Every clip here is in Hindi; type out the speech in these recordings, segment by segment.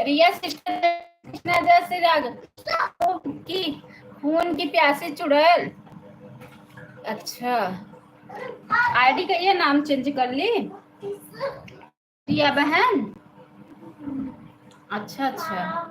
रिया सिस्टर कृष्णा जैसे राग की खून की प्यासी चुड़ैल। अच्छा, आईडी का ये नाम चेंज कर ली रिया बहन। अच्छा अच्छा,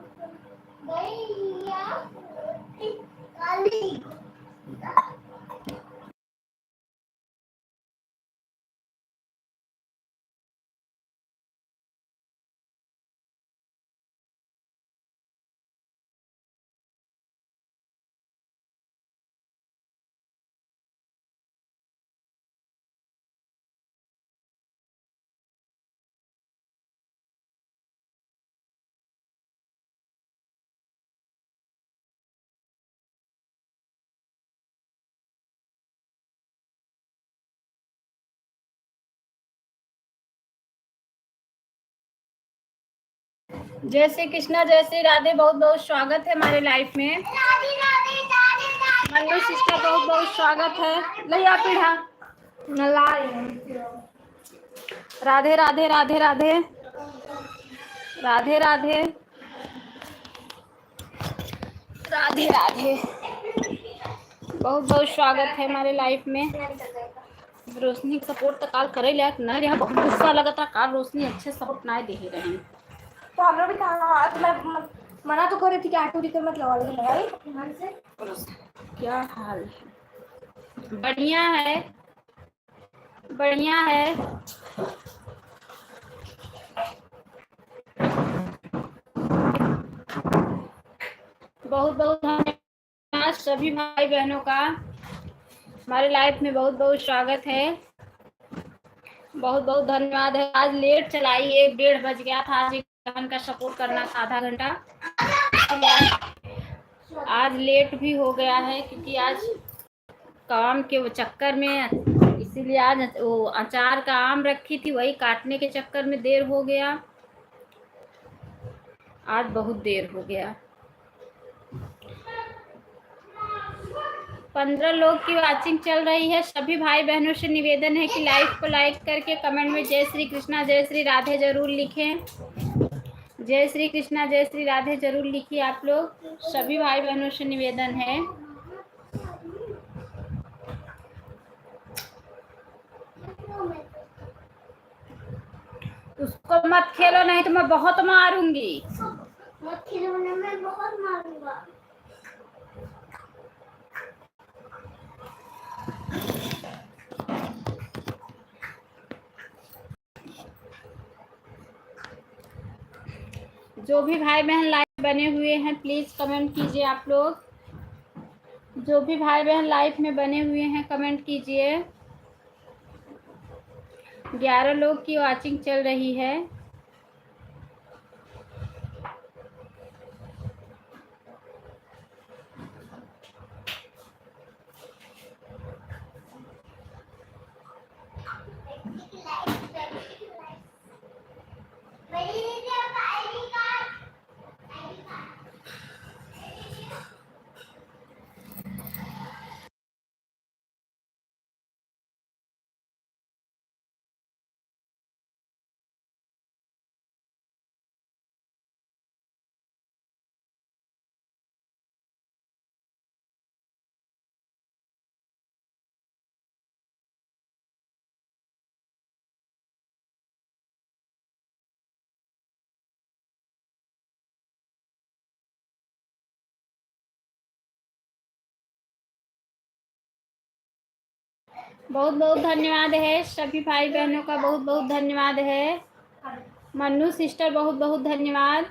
जय श्री कृष्णा, जय श्री राधे। बहुत बहुत स्वागत है हमारे लाइफ में। मन्नू सिस्टर बहुत बहुत स्वागत है। लैया पीढ़ा राधे राधे राधे राधे राधे राधे राधे राधे। बहुत बहुत स्वागत है हमारे लाइफ में। रोशनी सपोर्ट तो काल करे लिया ना, यहाँ बहुत गुस्सा लगा था। काल रोशनी अच्छे सपोर्ट ना दे रहे हैं। तो हम लोग भी कहा, तो मैं मना तो कर रही थी कि ऑटो रिक्शा मत लगा, लेकिन लगाई। क्या हाल है? बढ़िया है, बढ़िया है। बहुत बहुत धन्यवाद सभी भाई बहनों का। हमारे लाइफ में बहुत बहुत स्वागत है। बहुत बहुत धन्यवाद है। आज लेट चलाई, 1-1:30 बज गया था। आज बहन का सपोर्ट करना था आधा घंटा। आज लेट भी हो गया है क्योंकि आज काम के चक्कर में, इसीलिए आज वो अचार का आम रखी थी, वही काटने के चक्कर में देर हो गया। आज बहुत देर हो गया। 15 लोग की वाचिंग चल रही है। सभी भाई बहनों से निवेदन है कि लाइव को लाइक करके कमेंट में जय श्री कृष्णा जय श्री राधे जरूर लिखें। जय श्री कृष्णा जय श्री राधे जरूर लिखिए आप लोग। सभी भाई बहनों से निवेदन है। उसको मत खेलो, नहीं तो मैं बहुत मारूंगी। मत खेलो, मैं बहुत मारूंगा। जो भी भाई बहन लाइव बने हुए हैं प्लीज कमेंट कीजिए आप लोग। जो भी भाई बहन लाइव में बने हुए हैं कमेंट कीजिए। 11 लोग की वाचिंग चल रही है। बहुत बहुत धन्यवाद है सभी भाई बहनों का। बहुत बहुत धन्यवाद है। मन्नू सिस्टर बहुत बहुत धन्यवाद।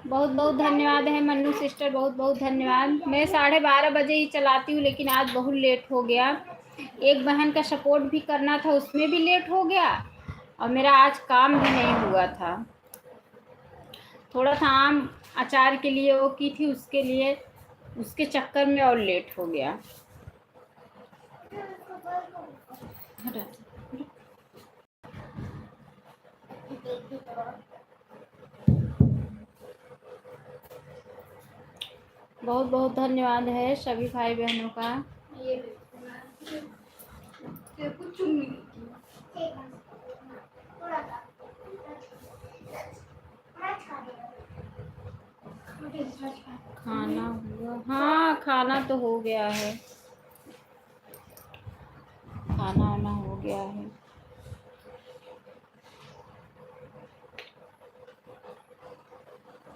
बहुत बहुत धन्यवाद है मन्नू सिस्टर, बहुत बहुत धन्यवाद। मैं 12:30 बजे ही चलाती हूँ, लेकिन आज बहुत लेट हो गया। एक बहन का सपोर्ट भी करना था, उसमें भी लेट हो गया। और मेरा आज काम भी नहीं हुआ था। थोड़ा सा आम अचार के लिए वो की थी, उसके लिए उसके चक्कर में और लेट हो गया। बहुत बहुत धन्यवाद है सभी भाई बहनों का। खाना हुआ? हाँ, खाना तो हो गया है, खाना वाना हो गया है।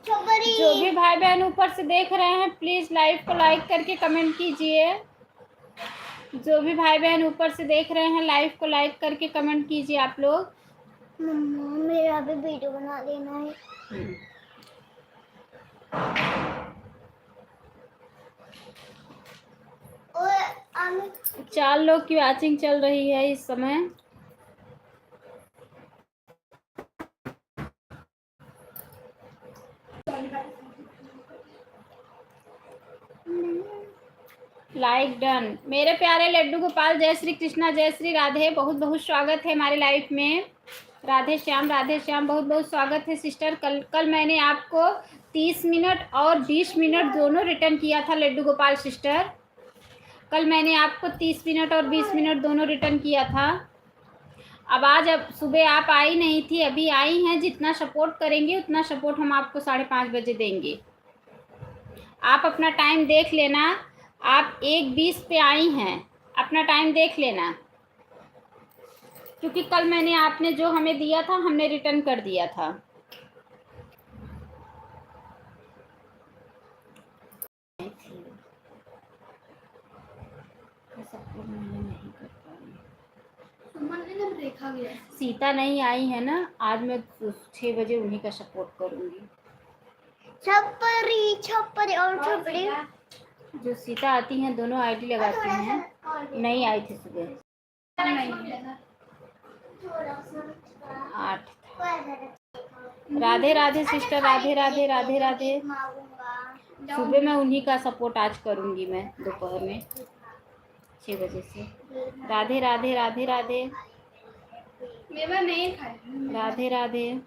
जो भी भाई बहन ऊपर से देख रहे हैं प्लीज लाइव को लाइक करके कमेंट कीजिए। जो भी भाई बहन ऊपर से देख रहे हैं लाइव को लाइक करके कमेंट कीजिए आप लोग। मम्मा मेरा भी वीडियो बना देना है। 4 लोग की वॉचिंग चल रही है इस समय। Like done. मेरे प्यारे लड्डू गोपाल, जय श्री कृष्णा, जय श्री राधे, बहुत बहुत स्वागत है हमारे लाइफ में। राधे श्याम, बहुत बहुत स्वागत है सिस्टर। कल मैंने आपको 30 मिनट और 20 मिनट दोनों रिटर्न किया था लड्डू गोपाल सिस्टर। कल मैंने आपको 30 मिनट और 20 मिनट दोनों रिटर्न किया था। अब सुबह आप आई नहीं थी, अभी आई हैं। जितना सपोर्ट करेंगे उतना सपोर्ट हम आपको 5:30 बजे देंगे। आप अपना टाइम देख लेना। आप 1:20 पे आई हैं, अपना टाइम देख लेना, क्योंकि कल मैंने आपने जो हमें दिया था हमने रिटर्न कर दिया था। नहीं कर पाई। सीता नहीं आई है ना, आज मैं 6 बजे उन्हीं का सपोर्ट करूंगी। छपरी और छपरी जो सीता आती हैं दोनों आईडी लगाती हैं। नहीं आई थी सुबह 8। राधे राधे सिस्टर, राधे राधे राधे राधे। सुबह मैं उन्हीं का सपोर्ट आज करूंगी, मैं दोपहर में 6 बजे से। राधे राधे राधे राधे राधे राधे।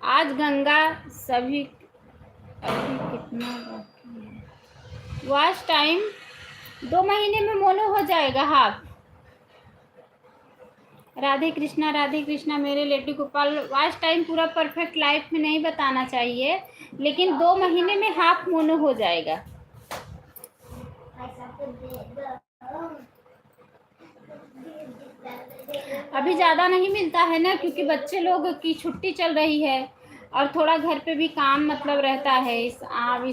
आज गंगा सभी अभी कितना बाकी है? वॉच टाइम 2 महीने में मोनो हो जाएगा हाफ। राधे कृष्णा मेरे लड्डू गोपाल। वॉच टाइम पूरा परफेक्ट लाइफ में नहीं बताना चाहिए, लेकिन 2 महीने में हाफ मोनो हो जाएगा। अभी ज़्यादा नहीं मिलता है ना, क्योंकि बच्चे लोग की छुट्टी चल रही है और थोड़ा घर पे भी काम मतलब रहता है। इस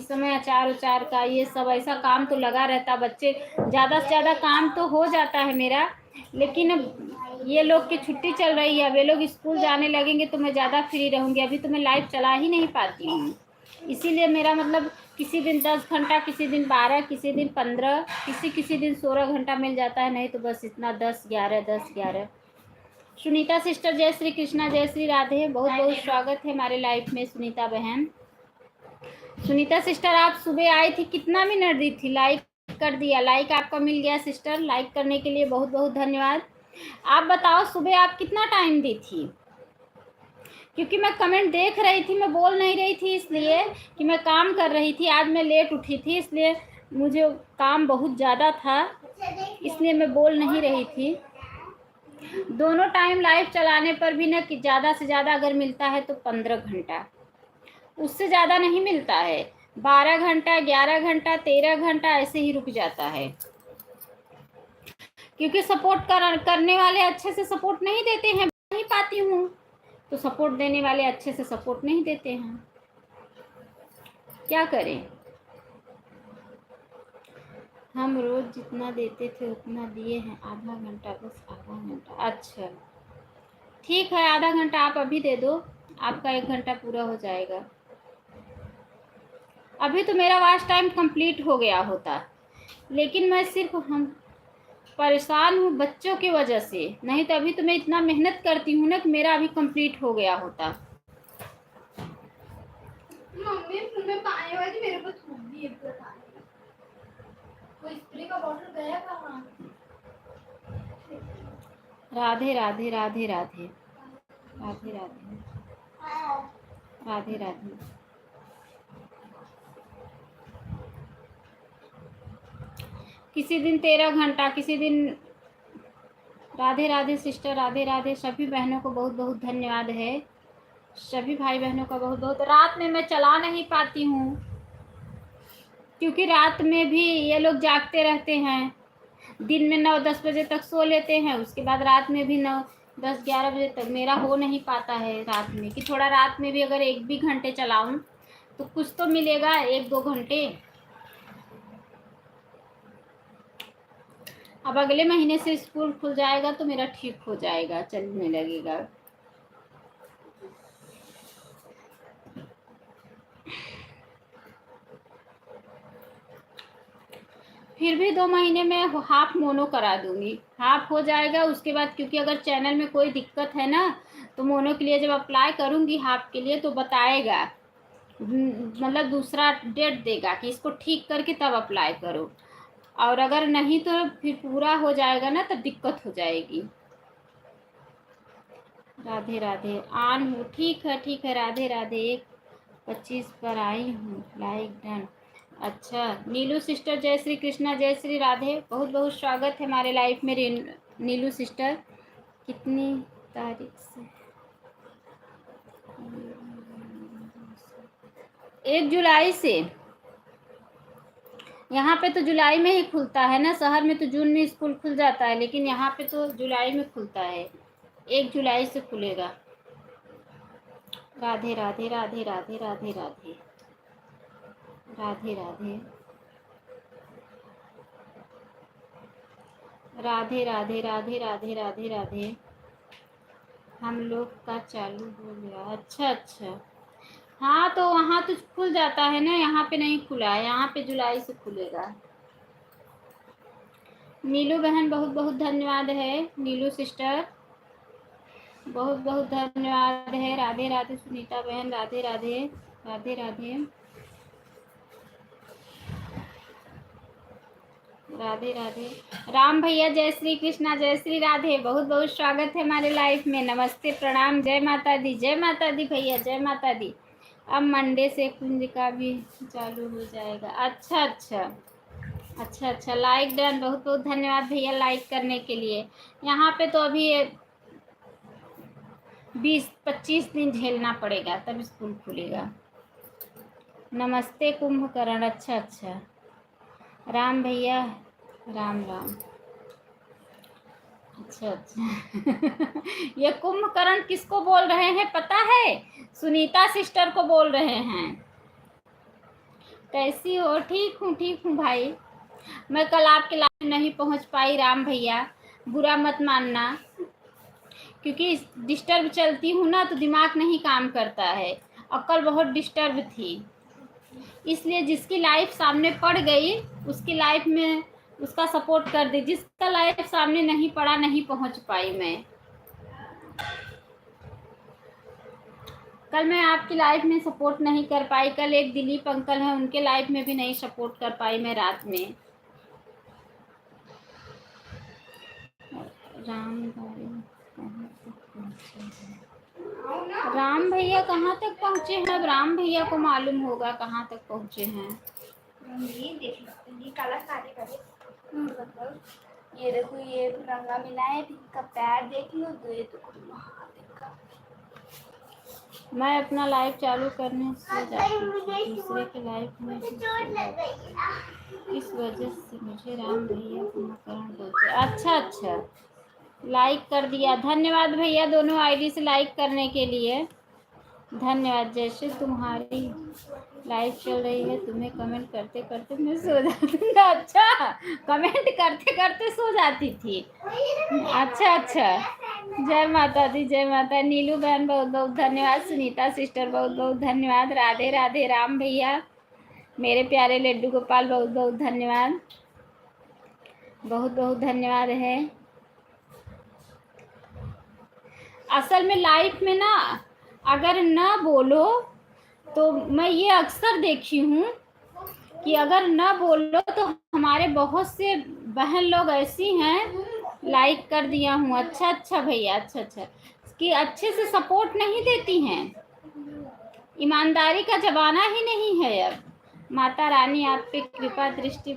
समय अचार उचार का ये सब ऐसा काम तो लगा रहता। बच्चे ज़्यादा से ज़्यादा काम तो हो जाता है मेरा, लेकिन ये लोग की छुट्टी चल रही है। अब ये लोग स्कूल जाने लगेंगे तो मैं ज़्यादा फ्री रहूँगी। अभी तो मैं लाइव चला ही नहीं पाती हूँ, इसीलिए मेरा मतलब किसी दिन 10 घंटा, किसी दिन 12, किसी दिन 15, किसी दिन 16 घंटा मिल जाता है। नहीं तो बस इतना 10-11। सुनीता सिस्टर, जय श्री कृष्णा, जय श्री राधे, बहुत बहुत स्वागत है हमारे लाइफ में सुनीता बहन। सुनीता सिस्टर आप सुबह आई थी, कितना मिनट दी थी? लाइक कर दिया, लाइक आपका मिल गया सिस्टर। लाइक करने के लिए बहुत बहुत धन्यवाद। आप बताओ सुबह आप कितना टाइम दी थी? क्योंकि मैं कमेंट देख रही थी, मैं बोल नहीं रही थी इसलिए कि मैं काम कर रही थी। आज मैं लेट उठी थी, इसलिए मुझे काम बहुत ज़्यादा था, इसलिए मैं बोल नहीं रही थी। दोनों टाइम लाइव चलाने पर भी ना कि ज़्यादा से ज़्यादा अगर मिलता है तो 15 घंटा, उससे ज़्यादा नहीं मिलता है। 12 घंटा, 11 घंटा, 13 घंटा ऐसे ही रुक जाता है, क्योंकि सपोर्ट करने वाले अच्छे से सपोर्ट नहीं देते हैं। नहीं पाती हूँ तो सपोर्ट देने वाले अच्छे से सपोर्ट नहीं देते हैं, क्या करें। हम रोज़ जितना देते थे उतना दिए हैं। आधा घंटा, बस आधा घंटा। अच्छा ठीक है, आधा घंटा आप अभी दे दो, आपका 1 घंटा पूरा हो जाएगा। अभी तो मेरा वॉच टाइम कंप्लीट हो गया होता, लेकिन मैं सिर्फ हम परेशान हूँ बच्चों की वजह से। नहीं तो अभी तो मैं इतना मेहनत करती हूँ ना कि मेरा अभी कंप्लीट हो गया होता। मम्मी तुम्हें पानी वाली मेरे को थूक दी है। कोई स्प्रे का बॉटल गया कहाँ? राधे राधे राधे राधे राधे राधे राधे राधे। किसी दिन 13 घंटा, किसी दिन राधे राधे सिस्टर, राधे राधे। सभी बहनों को बहुत बहुत धन्यवाद है। सभी भाई बहनों का बहुत बहुत। रात में मैं चला नहीं पाती हूँ क्योंकि रात में भी ये लोग जागते रहते हैं। दिन में 9-10 बजे तक सो लेते हैं, उसके बाद रात में भी 9-10-11 बजे तक मेरा हो नहीं पाता है रात में, कि थोड़ा रात में भी अगर 1 भी घंटे चलाऊं तो कुछ तो मिलेगा, 1-2 घंटे। अब अगले महीने से स्कूल खुल जाएगा तो मेरा ठीक हो जाएगा, चलने लगेगा। फिर भी 2 महीने में हाफ मोनो करा दूंगी, हाफ हो जाएगा उसके बाद, क्योंकि अगर चैनल में कोई दिक्कत है ना तो मोनो के लिए जब अप्लाई करूंगी हाफ के लिए तो बताएगा, मतलब दूसरा डेट देगा कि इसको ठीक करके तब अप्लाई करो। और अगर नहीं तो फिर पूरा हो जाएगा ना तब दिक्कत हो जाएगी। राधे राधे। आन हूँ, ठीक है राधे राधे। 1:25 पर आई हूँ, लाइक डन। अच्छा नीलू सिस्टर, जय श्री कृष्णा, जय श्री राधे। बहुत बहुत स्वागत है हमारे लाइफ में नीलू सिस्टर। कितनी तारीख से? 1 जुलाई से। यहाँ पे तो जुलाई में ही खुलता है ना, शहर में तो जून में स्कूल खुल जाता है, लेकिन यहाँ पे तो जुलाई में खुलता है। 1 जुलाई से खुलेगा। राधे राधे राधे राधे राधे राधे राधे राधे राधे राधे राधे राधे राधे राधे। हम लोग का चालू हो गया। अच्छा, हाँ तो वहाँ तो खुल जाता है ना, यहाँ पे नहीं खुला है, यहाँ पे जुलाई से खुलेगा। नीलू बहन बहुत बहुत धन्यवाद है, नीलू सिस्टर बहुत बहुत धन्यवाद है। राधे राधे सुनीता बहन, राधे राधे राधे राधे राधे राधे। राम भैया, जय श्री कृष्णा, जय श्री राधे। बहुत बहुत स्वागत है हमारे लाइफ में। नमस्ते, प्रणाम, जय माता दी, जय माता दी भैया, जय माता दी। अब मंडे से कुंज का भी चालू हो जाएगा। अच्छा, लाइक डन। बहुत बहुत धन्यवाद भैया लाइक करने के लिए। यहाँ पे तो अभी 20-25 दिन झेलना पड़ेगा तब स्कूल खुलेगा। नमस्ते कुंभकर्ण। अच्छा, राम भैया, राम। अच्छा ये कुंभकर्ण किसको बोल रहे हैं पता है? सुनीता सिस्टर को बोल रहे हैं। कैसी हो? ठीक हूँ भाई। मैं कल आपके लाइव नहीं पहुंच पाई राम भैया, बुरा मत मानना, क्योंकि डिस्टर्ब चलती हूँ ना तो दिमाग नहीं काम करता है, और कल बहुत डिस्टर्ब थी, इसलिए जिसकी लाइफ सामने पड़ गई उसकी लाइफ में उसका सपोर्ट कर दी, जिसका लाइफ सामने नहीं पड़ा नहीं पहुंच पाई मैं। कल मैं आपकी लाइफ में सपोर्ट नहीं कर पाई। कल एक दिलीप अंकल हैं, उनके लाइफ में भी नहीं सपोर्ट कर पाई मैं रात में। राम भैया कहाँ तक पहुँचे हैं? अब राम भैया को मालूम होगा कहाँ तक पहुँचे हैं। ये देखो, ये रंगा मिलाए, इनका पैर देख लो, तो ये तो मैं अपना लाइव चालू करने से जाती हूँ दूसरे के लाइव में, इस वजह से मुझे राम भैया कुंभकर्ण बोलते। अच्छा, लाइक कर दिया, धन्यवाद भैया दोनों आईडी से लाइक करने के लिए, धन्यवाद। जैसे तुम्हारी लाइव चल रही है, तुम्हें कमेंट करते करते मैं सो जाती थी। अच्छा, कमेंट करते करते सो जाती थी। अच्छा, जय माता दी, जय माता। नीलू बहन बहुत बहुत धन्यवाद, सुनीता सिस्टर बहुत बहुत धन्यवाद, राधे राधे। राम भैया, मेरे प्यारे लड्डू गोपाल बहुत बहुत धन्यवाद, बहुत बहुत धन्यवाद है। असल में लाइफ में ना अगर ना बोलो तो मैं ये अक्सर देखी हूँ कि अगर ना बोलो तो हमारे बहुत से बहन लोग ऐसी हैं, लाइक कर दिया हूँ। अच्छा भैया, अच्छा कि अच्छे से सपोर्ट नहीं देती हैं। ईमानदारी का जमाना ही नहीं है अब। माता रानी आप पे कृपा दृष्टि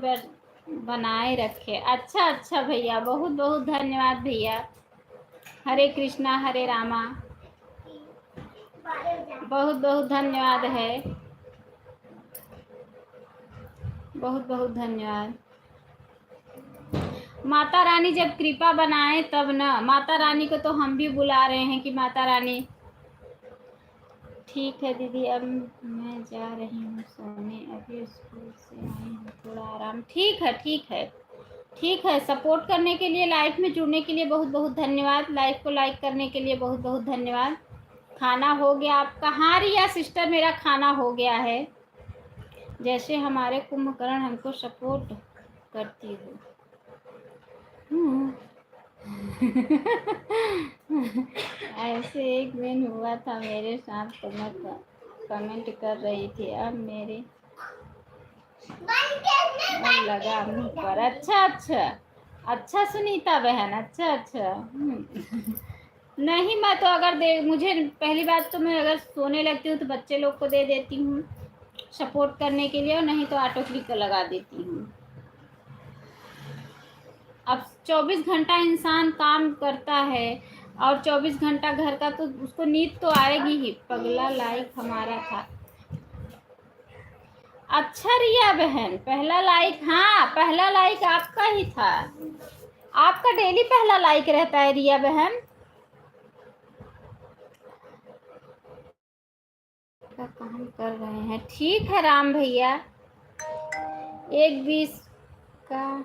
बनाए रखे। अच्छा अच्छा भैया, बहुत बहुत धन्यवाद भैया। हरे कृष्णा हरे रामा, बहुत बहुत धन्यवाद है, बहुत बहुत धन्यवाद। माता रानी जब कृपा बनाए तब ना, माता रानी को तो हम भी बुला रहे हैं कि माता रानी। ठीक है दीदी, अब मैं जा रही हूँ सोने, अभी स्कूल से आई हूँ, थोड़ा आराम। ठीक है ठीक है ठीक है। सपोर्ट करने के लिए, लाइफ में जुड़ने के लिए बहुत बहुत धन्यवाद। लाइफ को लाइक करने के लिए बहुत बहुत धन्यवाद। खाना हो गया आपका? हाँ रिया सिस्टर, मेरा खाना हो गया है। जैसे हमारे कुंभकर्ण हमको सपोर्ट करती हो। ऐसे एक दिन हुआ था मेरे साथ, तो मैं कमेंट कर रही थी, अब मेरे लगा मुंह पर। अच्छा अच्छा अच्छा सुनीता बहन, अच्छा अच्छा। नहीं, मैं तो अगर दे, मुझे पहली बात तो मैं अगर सोने लगती हूँ तो बच्चे लोग को दे देती हूँ सपोर्ट करने के लिए, और नहीं तो ऑटो क्लिक लगा देती हूँ। अब 24 घंटा इंसान काम करता है और 24 घंटा घर का, तो उसको नींद तो आएगी ही। पगला लाइक हमारा था। अच्छा रिया बहन, पहला लाइक, हाँ पहला लाइक आपका ही था। आपका डेली पहला लाइक रहता है रिया बहन। का काम कर रहे हैं, ठीक है राम भैया। 1:20 का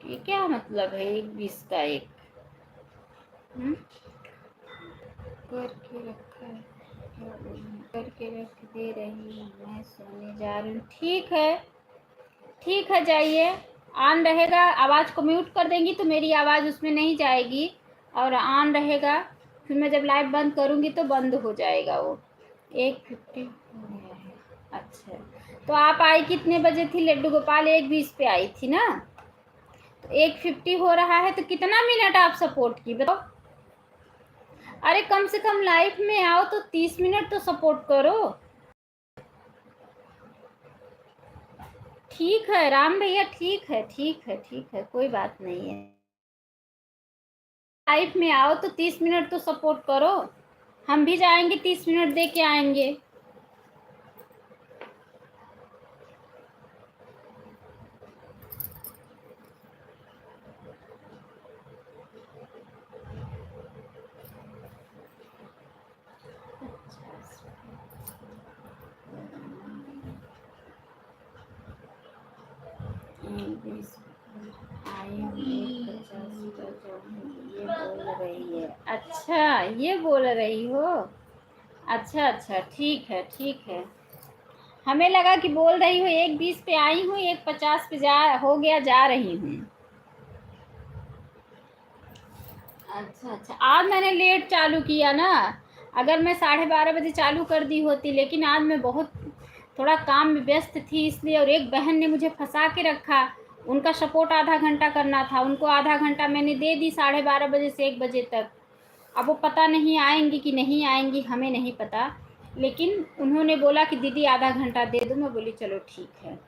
ये क्या मतलब है? 1:20 का एक करके रखा है, करके रख दे रही हूँ, मैं सोने जा रही हूँ। ठीक है ठीक है, जाइए। ऑन रहेगा, आवाज़ को म्यूट कर देंगी तो मेरी आवाज़ उसमें नहीं जाएगी, और ऑन रहेगा। फिर मैं जब लाइव बंद करूँगी तो बंद हो जाएगा वो। 1:50 हो गया है। अच्छा, तो आप आई कितने बजे थी? लड्डू गोपाल 1:20 पे आई थी ना, तो 1:50 हो रहा है, तो कितना मिनट आप सपोर्ट की बताओ? अरे कम से कम लाइफ में आओ तो 30 मिनट तो सपोर्ट करो। ठीक है राम भैया, ठीक है ठीक है ठीक है, कोई बात नहीं है। लाइफ में आओ तो 30 मिनट तो सपोर्ट करो, हम भी जाएंगे 30 मिनट दे के आएंगे। ये बोल रही है, अच्छा ये बोल रही हो। अच्छा अच्छा, ठीक है ठीक है। हमें लगा कि बोल रही हो 1:20 पे आई हूँ, 1:50 पे जा हो गया, जा रही हूँ। अच्छा अच्छा, आज मैंने लेट चालू किया ना। अगर मैं 12:30 बजे चालू कर दी होती, लेकिन आज मैं बहुत थोड़ा काम में व्यस्त थी इसलिए, और एक बहन ने मुझे फंसा के रखा। उनका सपोर्ट आधा घंटा करना था, उनको आधा घंटा मैंने दे दी 12:30 बजे से 1 बजे तक। अब वो पता नहीं आएंगी कि नहीं आएंगी, हमें नहीं पता, लेकिन उन्होंने बोला कि दीदी आधा घंटा दे दो। मैं बोली चलो ठीक है।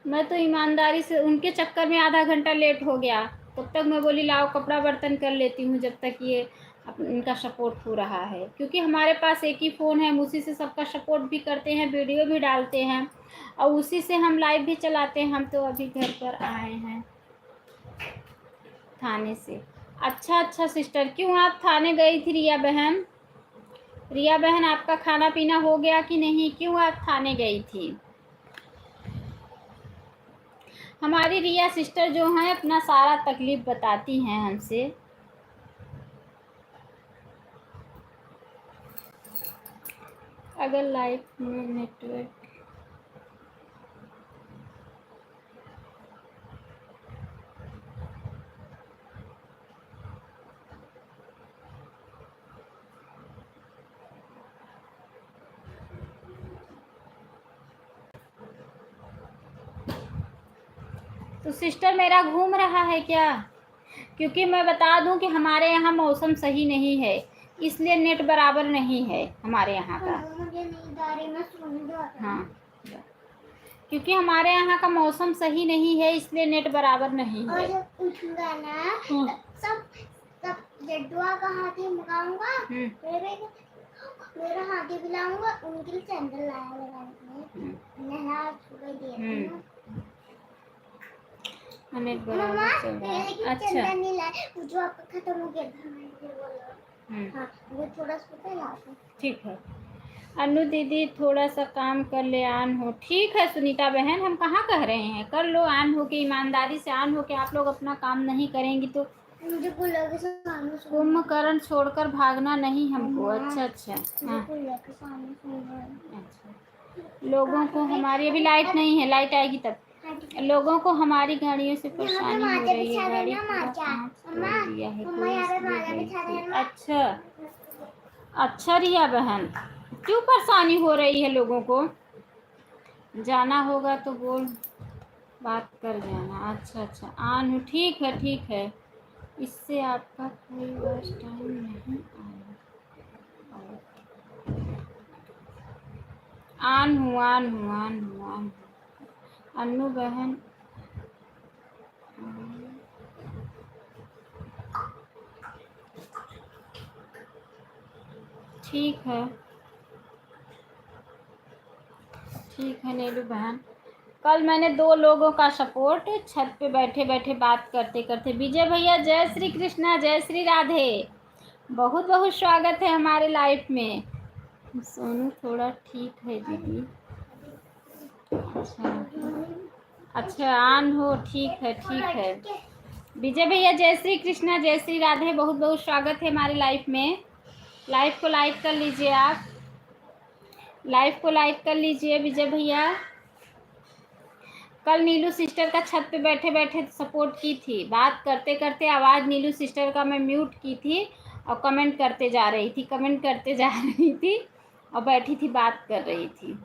मैं तो ईमानदारी से, उनके चक्कर में आधा घंटा लेट हो गया। तब तक मैं बोली लाओ कपड़ा बर्तन कर लेती हूँ, जब तक ये इनका सपोर्ट हो रहा है। क्योंकि हमारे पास एक ही फ़ोन है, हम उसी से सबका सपोर्ट भी करते हैं, वीडियो भी डालते हैं, और उसी से हम लाइव भी चलाते हैं। हम तो अभी घर पर आए हैं थाने से। अच्छा अच्छा सिस्टर, क्यों आप थाने गई थी रिया बहन? रिया बहन, आपका खाना पीना हो गया कि नहीं? क्यों आप थाने गई थी? हमारी रिया सिस्टर जो हैं अपना सारा तकलीफ बताती हैं हमसे। अगर लाइफ में नेटवर्क तो सिस्टर मेरा घूम रहा है क्या? क्योंकि मैं बता दूं कि हमारे यहाँ मौसम सही नहीं है, इसलिए नेट बराबर नहीं है हमारे यहाँ का। मुझे नींद आ रही, मैं सोने दो। हाँ, क्योंकि हमारे यहाँ का मौसम सही नहीं है, इसलिए नेट बराबर नहीं है। और जब उठूंगा ना सब सब जड्डुआ का हाथी मंगाऊंगा, मेरा हाथी भी लाऊंगा, उनके लिए सैंडल लाया लगाने, नहा सुबह दे नेट बराबर चल रहा है। अच्छा, नहीं लाए, जो आपका खत्म हो गया था। हाँ, वो थोड़ा सा ला दो। ठीक है। अनु दीदी थोड़ा सा काम कर ले, ऑन हो। ठीक है सुनीता बहन, हम कहाँ कह रहे हैं, कर लो ऑन हो के, ईमानदारी से ऑन हो के। आप लोग अपना काम नहीं करेंगी तो मुझे कुंभकर्ण छोड़कर भागना नहीं हमको। अच्छा अच्छा, हाँ अच्छा। लोगों को हमारी अभी लाइट नहीं है, लाइट आएगी तब। लोगों को हमारी गाड़ियों से परेशानी हो रही है, गाड़ी पूरा कांच तोड़ दिया है, कोई इसलिए गई थी। अच्छा अच्छा रिया बहन, क्यों परेशानी हो रही है लोगों को? जाना होगा तो बोल, बात कर जाना। अच्छा अच्छा, ऑन हूँ, ठीक है ठीक है। इससे आपका कोई वॉच टाइम नहीं आया। ऑन हूँ ऑन हूँ ऑन हूँ ऑन हूँ। अन्नू बहन ठीक है ठीक है नीलू बहन। कल मैंने 2 लोगों का सपोर्ट छत पे बैठे बैठे बात करते करते। विजय भैया जय श्री कृष्णा, जय श्री राधे, बहुत बहुत स्वागत है हमारे लाइफ में। सोनू थोड़ा ठीक है दीदी। अच्छा अच्छा, ऑन हो, ठीक है। विजय भैया जय श्री कृष्णा, जय श्री राधे, बहुत बहुत स्वागत है हमारे लाइफ में। लाइव को लाइक कर लीजिए, आप लाइव को लाइक कर लीजिए विजय भैया। कल नीलू सिस्टर का छत पे बैठे बैठे सपोर्ट की थी, बात करते करते आवाज़ नीलू सिस्टर का मैं म्यूट की थी और कमेंट करते जा रही थी और बैठी थी बात कर रही थी।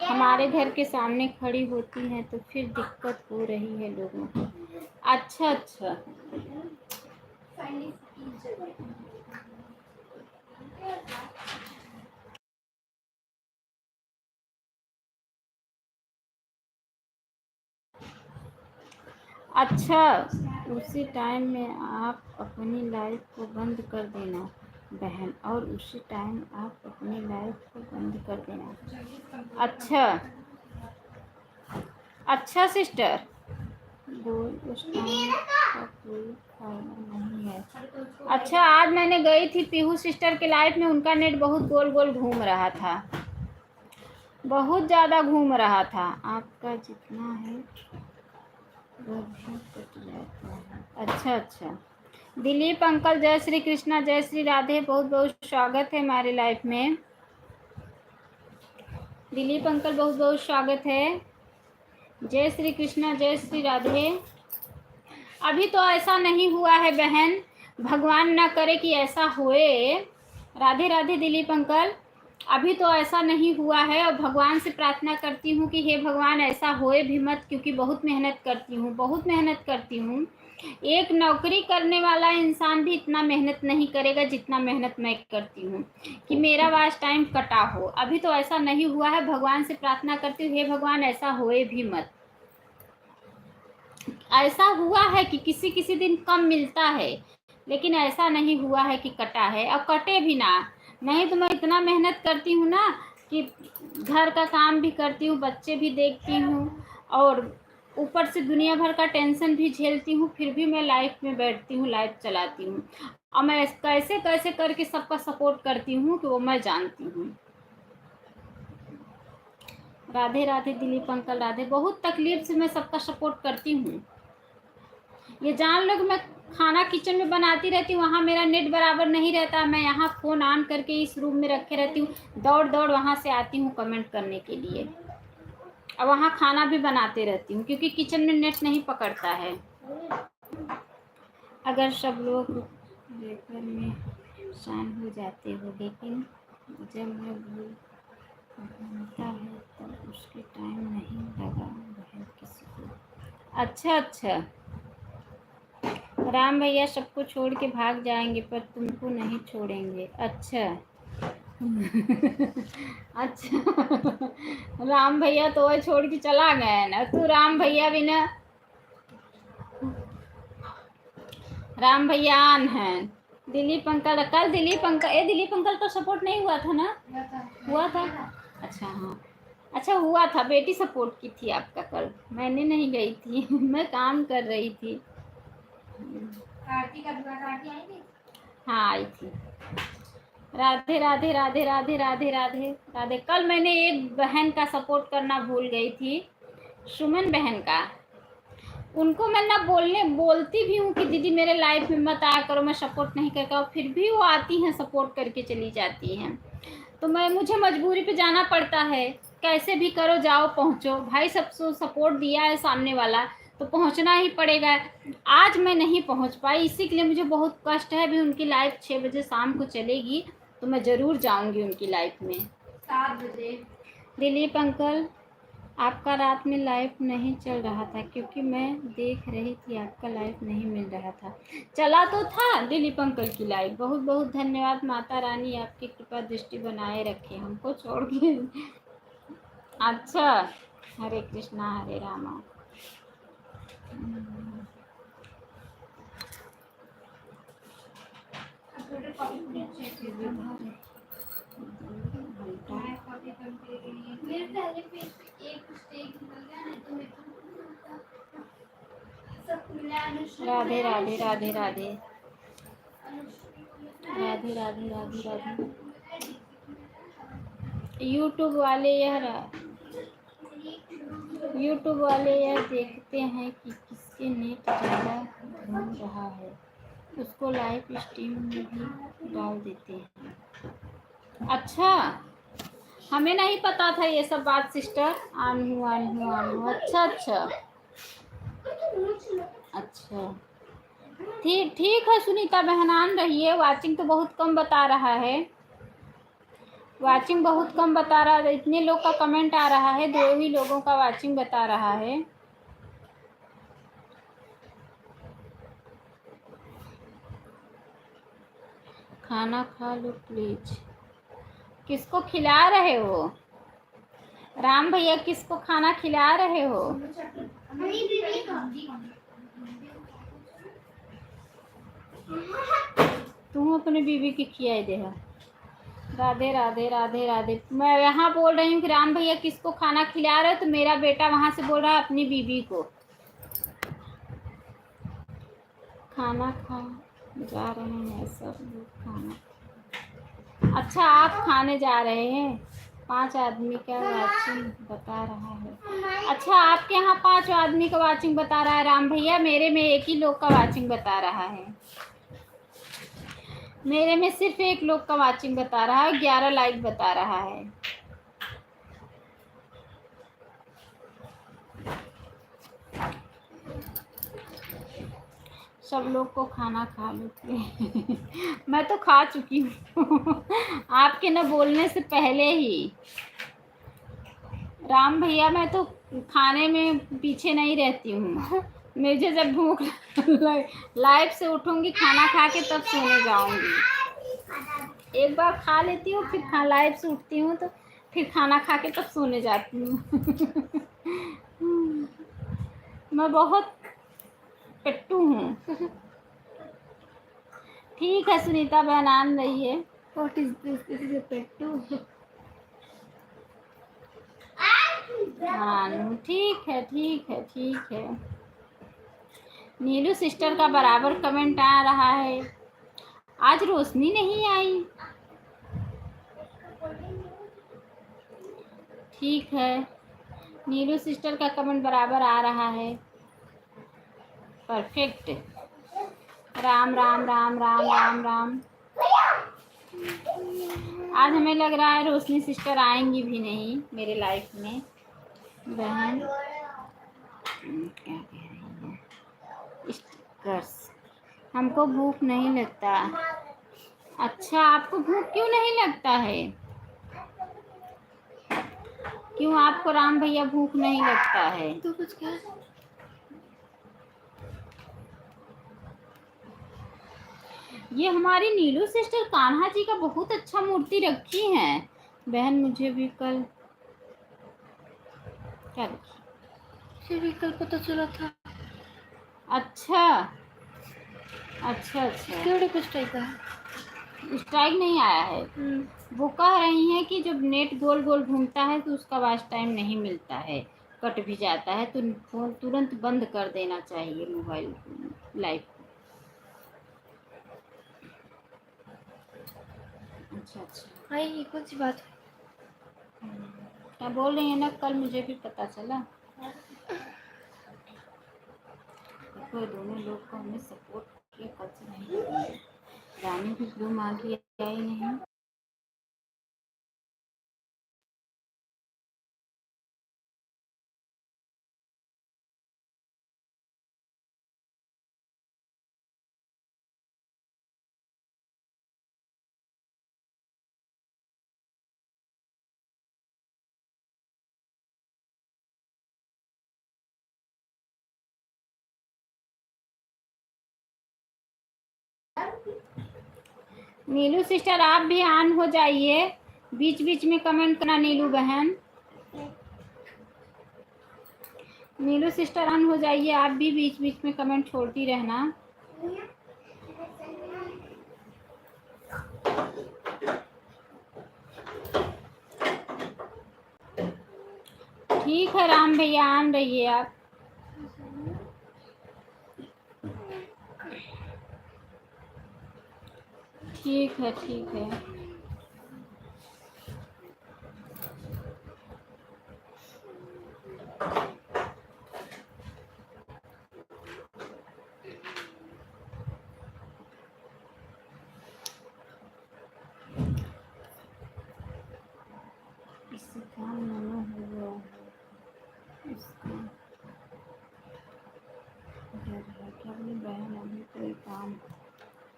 हमारे घर के सामने खड़ी होती हैं तो फिर दिक्कत हो रही है लोगों को। अच्छा अच्छा, अच्छा उसी टाइम में आप अपनी लाइफ को बंद कर देना बहन, और उसी टाइम आप अपनी लाइफ को बंद कर देना। अच्छा अच्छा सिस्टर, बोल उस टाइम का कोई फायदा नहीं है। अच्छा, आज मैंने गई थी पीहू सिस्टर के लाइफ में, उनका नेट बहुत गोल गोल घूम रहा था, बहुत ज़्यादा घूम रहा था। आपका जितना है वो भी कट जाता है। अच्छा अच्छा, दिलीप अंकल जय श्री कृष्णा, जय श्री राधे, बहुत बहुत स्वागत है हमारे लाइफ में। दिलीप अंकल बहुत बहुत स्वागत है, जय श्री कृष्णा, जय श्री राधे। अभी तो ऐसा नहीं हुआ है बहन, भगवान ना करे कि ऐसा होए। राधे राधे दिलीप अंकल, अभी तो ऐसा नहीं हुआ है और भगवान से प्रार्थना करती हूँ कि हे भगवान ऐसा होए भी मत, क्योंकि बहुत मेहनत करती हूँ। एक नौकरी करने वाला इंसान भी इतना मेहनत नहीं करेगा जितना मेहनत मैं करती हूँ कि मेरा वॉच टाइम कटा हो। अभी तो ऐसा नहीं हुआ है, भगवान से प्रार्थना करती हूँ हे भगवान ऐसा होए भी मत। ऐसा हुआ है कि किसी किसी दिन कम मिलता है, लेकिन ऐसा नहीं हुआ है कि कटा है, और कटे भी ना। नहीं तो मैं इतना मेहनत करती हूँ ना कि घर का काम भी करती हूँ, बच्चे भी देखती हूँ और ऊपर से दुनिया भर का टेंशन भी झेलती हूँ, फिर भी मैं लाइफ में बैठती हूँ, लाइफ चलाती हूँ, और मैं कैसे कैसे करके सबका सपोर्ट करती हूँ कि वो मैं जानती हूँ। राधे राधे दिलीप अंकल, राधे। बहुत तकलीफ से मैं सबका सपोर्ट करती हूँ, ये जान लो कि मैं खाना किचन में बनाती रहती हूँ, वहाँ मेरा नेट बराबर नहीं रहता, मैं यहाँ फ़ोन ऑन करके इस रूम में रखे रहती हूँ, दौड़ दौड़ वहाँ से आती हूँ कमेंट करने के लिए, और वहाँ खाना भी बनाते रहती हूँ क्योंकि किचन में नेट नहीं पकड़ता है। अगर सब लोग लेकर में शान हो जाते हो, लेकिन जब मैं भूल बनता है तब उसके टाइम नहीं लगा बहन किसी को। अच्छा अच्छा, राम भैया सबको छोड़ के भाग जाएंगे पर तुमको नहीं छोड़ेंगे। अच्छा अच्छा राम भैया तो वह छोड़ के चला गया ना, तू राम भैया बिना, राम भैया आन है। दिलीप अंकल, कल दिलीप अंकल, दिलीप अंकल तो सपोर्ट नहीं हुआ था ना? हुआ था। अच्छा हाँ, अच्छा हुआ था, बेटी सपोर्ट की थी आपका कल, मैंने नहीं गई थी मैं काम कर रही थी। हाँ आई थी। राधे राधे राधे राधे राधे राधे राधे। कल मैंने एक बहन का सपोर्ट करना भूल गई थी, सुमन बहन का। उनको मैं ना बोलती भी हूँ कि दीदी मेरे लाइफ में मत आया करो, मैं सपोर्ट नहीं करता, और फिर भी वो आती हैं, सपोर्ट करके चली जाती हैं। तो मुझे मजबूरी पे जाना पड़ता है, कैसे भी करो जाओ पहुँचो भाई, सब सपोर्ट दिया है सामने वाला तो पहुँचना ही पड़ेगा। आज मैं नहीं पहुँच पाई, इसी के लिए मुझे बहुत कष्ट है। अभी उनकी लाइव 6 बजे शाम को चलेगी तो मैं ज़रूर जाऊँगी उनकी लाइफ में। 7 बजे। दिलीप अंकल आपका रात में लाइव नहीं चल रहा था क्योंकि मैं देख रही थी आपका लाइव नहीं मिल रहा था। चला तो था दिलीप अंकल की लाइव। बहुत बहुत धन्यवाद, माता रानी आपकी कृपा दृष्टि बनाए रखे हमको छोड़ के। अच्छा, हरे कृष्णा हरे रामा। राधे राधे राधे राधे राधे राधे राधे राधे। यूट्यूब वाले यह देखते हैं कि किसके नेट ज़्यादा घूम रहा है, उसको लाइव स्ट्रीम में भी डाल देते हैं। अच्छा, हमें नहीं पता था ये सब बात सिस्टर। आन हूँ। अच्छा अच्छा अच्छा, ठीक है सुनीता बहन, आन रही है। वाचिंग तो बहुत कम बता रहा है, वाचिंग बहुत कम बता रहा है। इतने लोग का कमेंट आ रहा है, 2 ही लोगों का वाचिंग बता रहा है। खाना खा लो प्लीज। किसको खिला रहे हो राम भैया, किसको खाना खिला रहे हो? तुम अपने बीबी की खियाई दे। राधे राधे राधे राधे। मैं यहाँ बोल रही हूँ कि राम भैया किसको खाना खिला रहे हो, तो मेरा बेटा वहाँ से बोल रहा है अपनी बीबी को। खाना खा जा रहे हैं सब लोग खाना। अच्छा आप खाने जा रहे हैं? 5 आदमी का वाचिंग बता रहा है। अच्छा आपके यहाँ 5 आदमी का वाचिंग बता रहा है राम भैया, मेरे में 1 ही लोग का वाचिंग बता रहा है। मेरे में सिर्फ 1 लोग का वाचिंग बता रहा है, 11 लाइक बता रहा है। सब लोग को खाना खा लेते मैं तो खा चुकी हूँ आपके न बोलने से पहले ही। राम भैया मैं तो खाने में पीछे नहीं रहती हूँ, मुझे जब भूख लाइव से उठूँगी खाना खा के तब सोने जाऊँगी। एक बार खा लेती हूँ, फिर लाइव से उठती हूँ तो फिर खाना खा के तब सोने जाती हूँ मैं बहुत पेट्टू हूँ। ठीक है सुनीता बहन आन रही है। What is this? This is a पेट्टू। हाँ ठीक है ठीक है ठीक है। नीलू सिस्टर का बराबर कमेंट आ रहा है। आज रोशनी नहीं आई। ठीक है, नीलू सिस्टर का कमेंट बराबर आ रहा है। परफेक्ट। राम राम राम राम राम राम। आज हमें लग रहा है रोशनी सिस्टर आएंगी भी नहीं मेरे लाइफ में। बहन क्या कह रही है? स्टिकर्स। हमको भूख नहीं लगता। अच्छा आपको भूख क्यों नहीं लगता है? क्यों आपको राम भैया भूख नहीं लगता है? तो कुछ क्या ये हमारी नीलू सिस्टर कान्हा जी का बहुत अच्छा मूर्ति रखी है बहन। मुझे भी कल क्या रखी? मुझे भी कल पता चला था। अच्छा अच्छा अच्छा, केवड़े कुछ टाइप का है। स्ट्राइक नहीं आया है। वो कह रही हैं कि जब नेट गोल गोल घूमता है तो उसका वॉच टाइम नहीं मिलता है, कट भी जाता है, तो फोन तुरंत बंद कर देना चाहिए मोबाइल लाइव। अच्छा अच्छा, हाँ ये कौन सी बात है? क्या बोल रही है ना, कल मुझे भी पता चला। देखो दोनों लोग को हमें सपोर्ट किया, कल से नहीं करेंगे। रानी भी ब्लू मांगी आई नहीं। नीलू सिस्टर आप भी ऑन हो जाइए, बीच बीच में कमेंट करना नीलू बहन। नीलू सिस्टर ऑन हो जाइए, आप भी बीच बीच में कमेंट छोड़ती रहना। ठीक है राम भैया, ऑन रहिए आप। ठीक है ठीक है। इससे काम मना हो गया है, इसका डर है कि अपनी बहन अभी कोई काम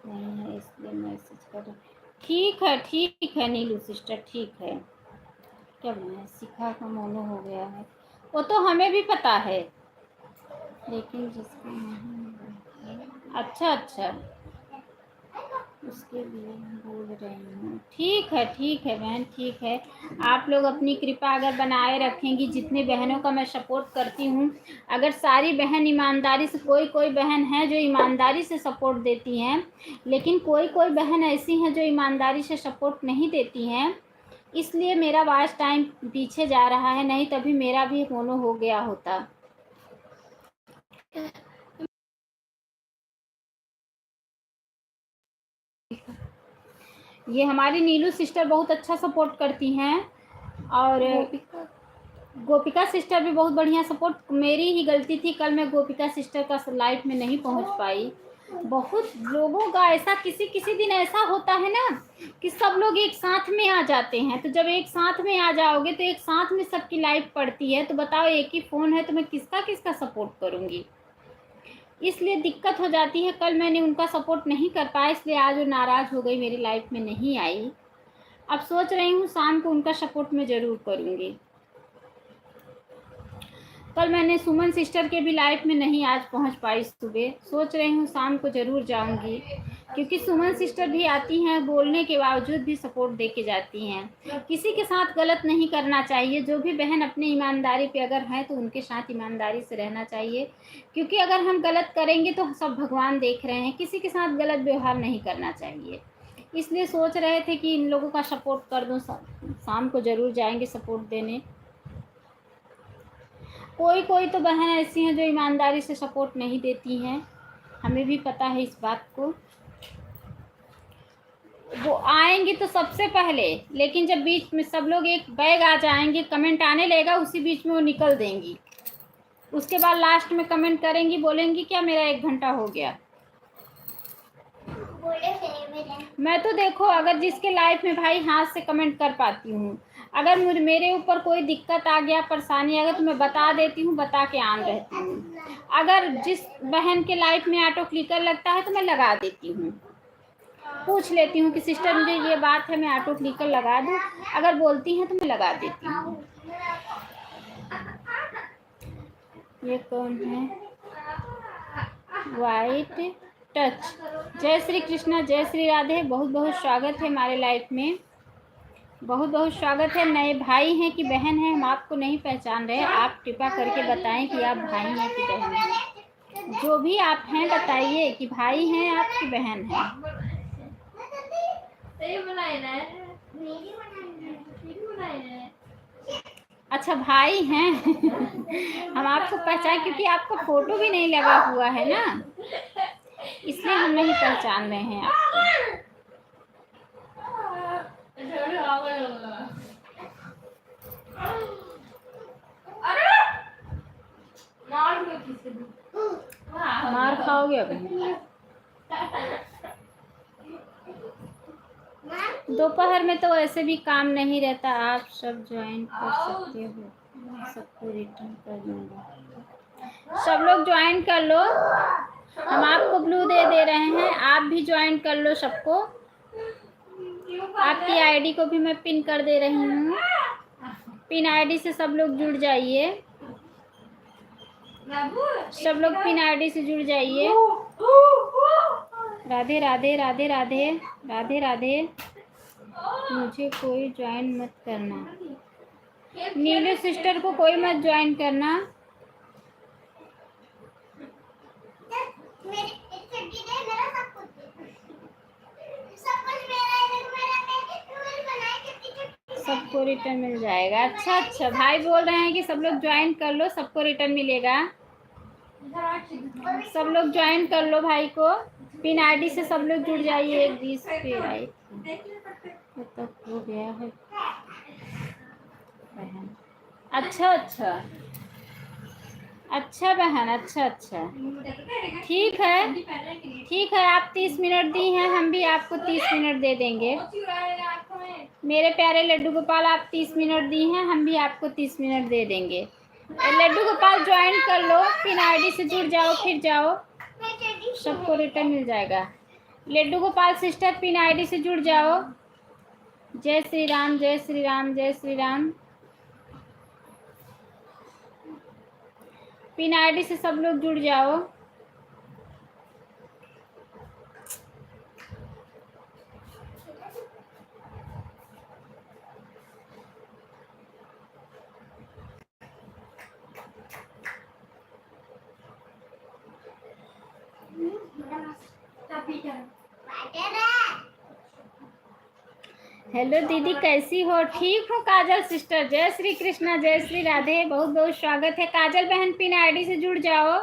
नहीं है इसलिए मैसेज कर रही। ठीक है नीलू सिस्टर, ठीक है। क्या बोले, शिखा का मोनो हो गया है, वो तो हमें भी पता है, लेकिन जिसका नहीं। अच्छा अच्छा, उसके लिए बोल रही हूँ। ठीक है बहन, ठीक है। आप लोग अपनी कृपा अगर बनाए रखेंगी, जितने बहनों का मैं सपोर्ट करती हूँ, अगर सारी बहन ईमानदारी से, कोई कोई बहन है जो ईमानदारी से सपोर्ट देती हैं, लेकिन कोई कोई बहन ऐसी हैं जो ईमानदारी से सपोर्ट नहीं देती हैं, इसलिए मेरा वॉच टाइम पीछे जा रहा है, नहीं तभी मेरा भी मोनो हो गया होता। ये हमारी नीलू सिस्टर बहुत अच्छा सपोर्ट करती हैं, और गोपिका सिस्टर भी बहुत बढ़िया सपोर्ट। मेरी ही गलती थी, कल मैं गोपिका सिस्टर का लाइव में नहीं पहुंच पाई। बहुत लोगों का ऐसा, किसी किसी दिन ऐसा होता है ना कि सब लोग एक साथ में आ जाते हैं, तो जब एक साथ में आ जाओगे तो एक साथ में सबकी लाइव पड़ती है, तो बताओ एक ही फ़ोन है तो मैं किसका किसका सपोर्ट करूँगी, इसलिए दिक्कत हो जाती है। कल मैंने उनका सपोर्ट नहीं कर पाया, इसलिए आज वो नाराज़ हो गई, मेरी लाइफ में नहीं आई। अब सोच रही हूँ शाम को उनका सपोर्ट मैं ज़रूर करूँगी। कल मैंने सुमन सिस्टर के भी लाइफ में नहीं आज पहुँच पाई सुबह, सोच रही हूँ शाम को ज़रूर जाऊँगी, क्योंकि सुमन सिस्टर भी आती हैं, बोलने के बावजूद भी सपोर्ट दे के जाती हैं। किसी के साथ गलत नहीं करना चाहिए, जो भी बहन अपनी ईमानदारी पे अगर हैं तो उनके साथ ईमानदारी से रहना चाहिए, क्योंकि अगर हम गलत करेंगे तो सब भगवान देख रहे हैं, किसी के साथ गलत व्यवहार नहीं करना चाहिए। इसलिए सोच रहे थे कि इन लोगों का सपोर्ट कर दूँ, शाम को ज़रूर जाएंगे सपोर्ट देने। कोई कोई तो बहन ऐसी हैं जो ईमानदारी से सपोर्ट नहीं देती हैं, हमें भी पता है इस बात को। वो आएंगी तो सबसे पहले, लेकिन जब बीच में सब लोग एक बैग आ जाएंगे, कमेंट आने लगेगा, उसी बीच में वो निकल देंगी। उसके बाद लास्ट में कमेंट करेंगी, बोलेंगी क्या मेरा 1 घंटा हो गया। मैं तो देखो, अगर जिसके लाइफ में भाई हाथ से कमेंट कर पाती हूँ, अगर मेरे ऊपर कोई दिक्कत आ गया, परेशानी आ गई, तो मैं बता देती हूँ, बता के ऑन रहती हूँ। अगर जिस बहन के लाइफ में ऑटो क्लिकर लगता है तो मैं लगा देती हूँ, पूछ लेती हूँ कि सिस्टर मुझे ये बात है, मैं ऑटो क्लिकर लगा दूँ, अगर बोलती हैं तो मैं लगा देती हूँ। ये कौन है? White touch. जय श्री कृष्णा, जय श्री राधे। बहुत बहुत स्वागत है हमारे लाइफ में, बहुत बहुत स्वागत है। नए भाई हैं कि बहन हैं, हम आपको नहीं पहचान रहे। आप कृपा करके बताएं कि आप भाई हैं कि बहन हैं। जो भी आप हैं बताइए कि भाई हैं आप कि बहन हैं। अच्छा भाई हैं। हम आपको पहचान, क्योंकि आपका फोटो भी नहीं लगा हुआ है ना, इसलिए हम नहीं पहचान रहे हैं आपको। मार खाओगे अभी। दोपहर में तो वैसे भी काम नहीं रहता, आप सब ज्वाइन कर सकते हो, मैं सबको रिटर्न कर दूंगा। सब लोग ज्वाइन कर लो, हम आपको ब्लू दे रहे हैं, आप भी ज्वाइन कर लो सबको। आपकी आईडी को भी मैं पिन कर दे रही हूँ, पिन आईडी से सब लोग जुड़ जाइए, सब लोग पिन आईडी से जुड़ जाइए। राधे राधे राधे राधे राधे राधे। मुझे कोई ज्वाइन मत करना, नीलू सिस्टर को कोई मत ज्वाइन करना। सबको रिटर्न मिल जाएगा। अच्छा अच्छा, भाई बोल रहे हैं कि सब लोग ज्वाइन कर लो, सबको रिटर्न मिलेगा। सब लोग ज्वाइन कर लो भाई को, पिन आईडी से सब लोग जुड़ जाइए। 20 पे आई थी तक हो गया है बहन। अच्छा अच्छा अच्छा बहन, अच्छा अच्छा, ठीक है ठीक है। आप 30 मिनट दी हैं, हम भी आपको 30 मिनट दे देंगे। मेरे प्यारे लड्डू गोपाल, आप 30 मिनट दी हैं, हम भी आपको 30 मिनट दे देंगे। लड्डू गोपाल ज्वाइन कर लो, पिन आईडी से जुड़ जाओ, फिर जाओ, सबको रिटर्न मिल जाएगा। Laddu Gopal sister pin ID से जुड़ जाओ। जय श्री राम, जय श्री राम, जय श्री राम। पिन आईडी से सब लोग जुड़ जाओ। हेलो दीदी, कैसी हो? ठीक हूँ काजल सिस्टर। जय श्री कृष्णा, जय श्री राधे। बहुत बहुत स्वागत है। काजल बहन पिन आईडी से जुड़ जाओ,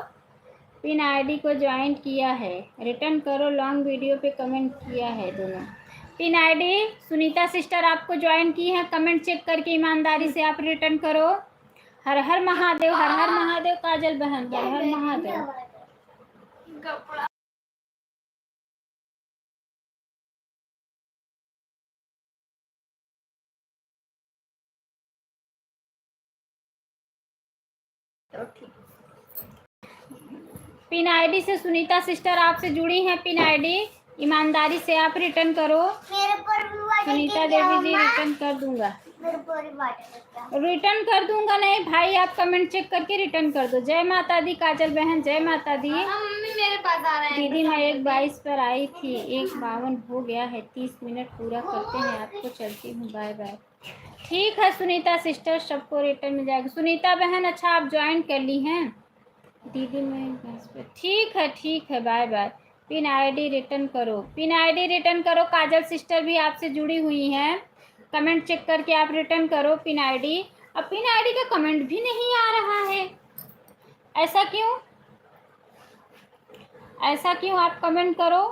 पिन आईडी को ज्वाइन किया है, रिटर्न करो। लॉन्ग वीडियो पे कमेंट किया है दोनों। पिन आईडी सुनीता सिस्टर आपको ज्वाइन की है, कमेंट चेक करके ईमानदारी से आप रिटर्न करो। हर हर महादेव, हर हर महादेव। काजल बहन हर हर महादेव। पिन आईडी से सुनीता सिस्टर आपसे जुड़ी हैं, पिन आईडी ईमानदारी से आप रिटर्न करो। सुनीता देवी जी रिटर्न कर दूंगा, रिटर्न कर दूंगा। नहीं भाई, आप कमेंट चेक करके रिटर्न कर दो। जय माता दी काजल बहन, जय माता दी। मम्मी मेरे पास आ रहे हैं दीदी मैं 1:22 पर आई थी, 1:52 हो गया है, 30 मिनट पूरा करते हैं, आपको चलती हूँ, बाय बाय। ठीक है सुनीता सिस्टर, सबको रिटर्न मिल जाएगा। सुनीता बहन अच्छा आप ज्वाइन कर ली हैं। दीदी मैं ठीक है, bye bye. Pin ID return करो, पिन आईडी रिटर्न करो। काजल सिस्टर भी आपसे जुड़ी हुई हैं, कमेंट चेक करके आप रिटर्न करो पिन आईडी। अब पिन आईडी का कमेंट भी नहीं आ रहा है, ऐसा क्यों? ऐसा क्यों? आप कमेंट करो।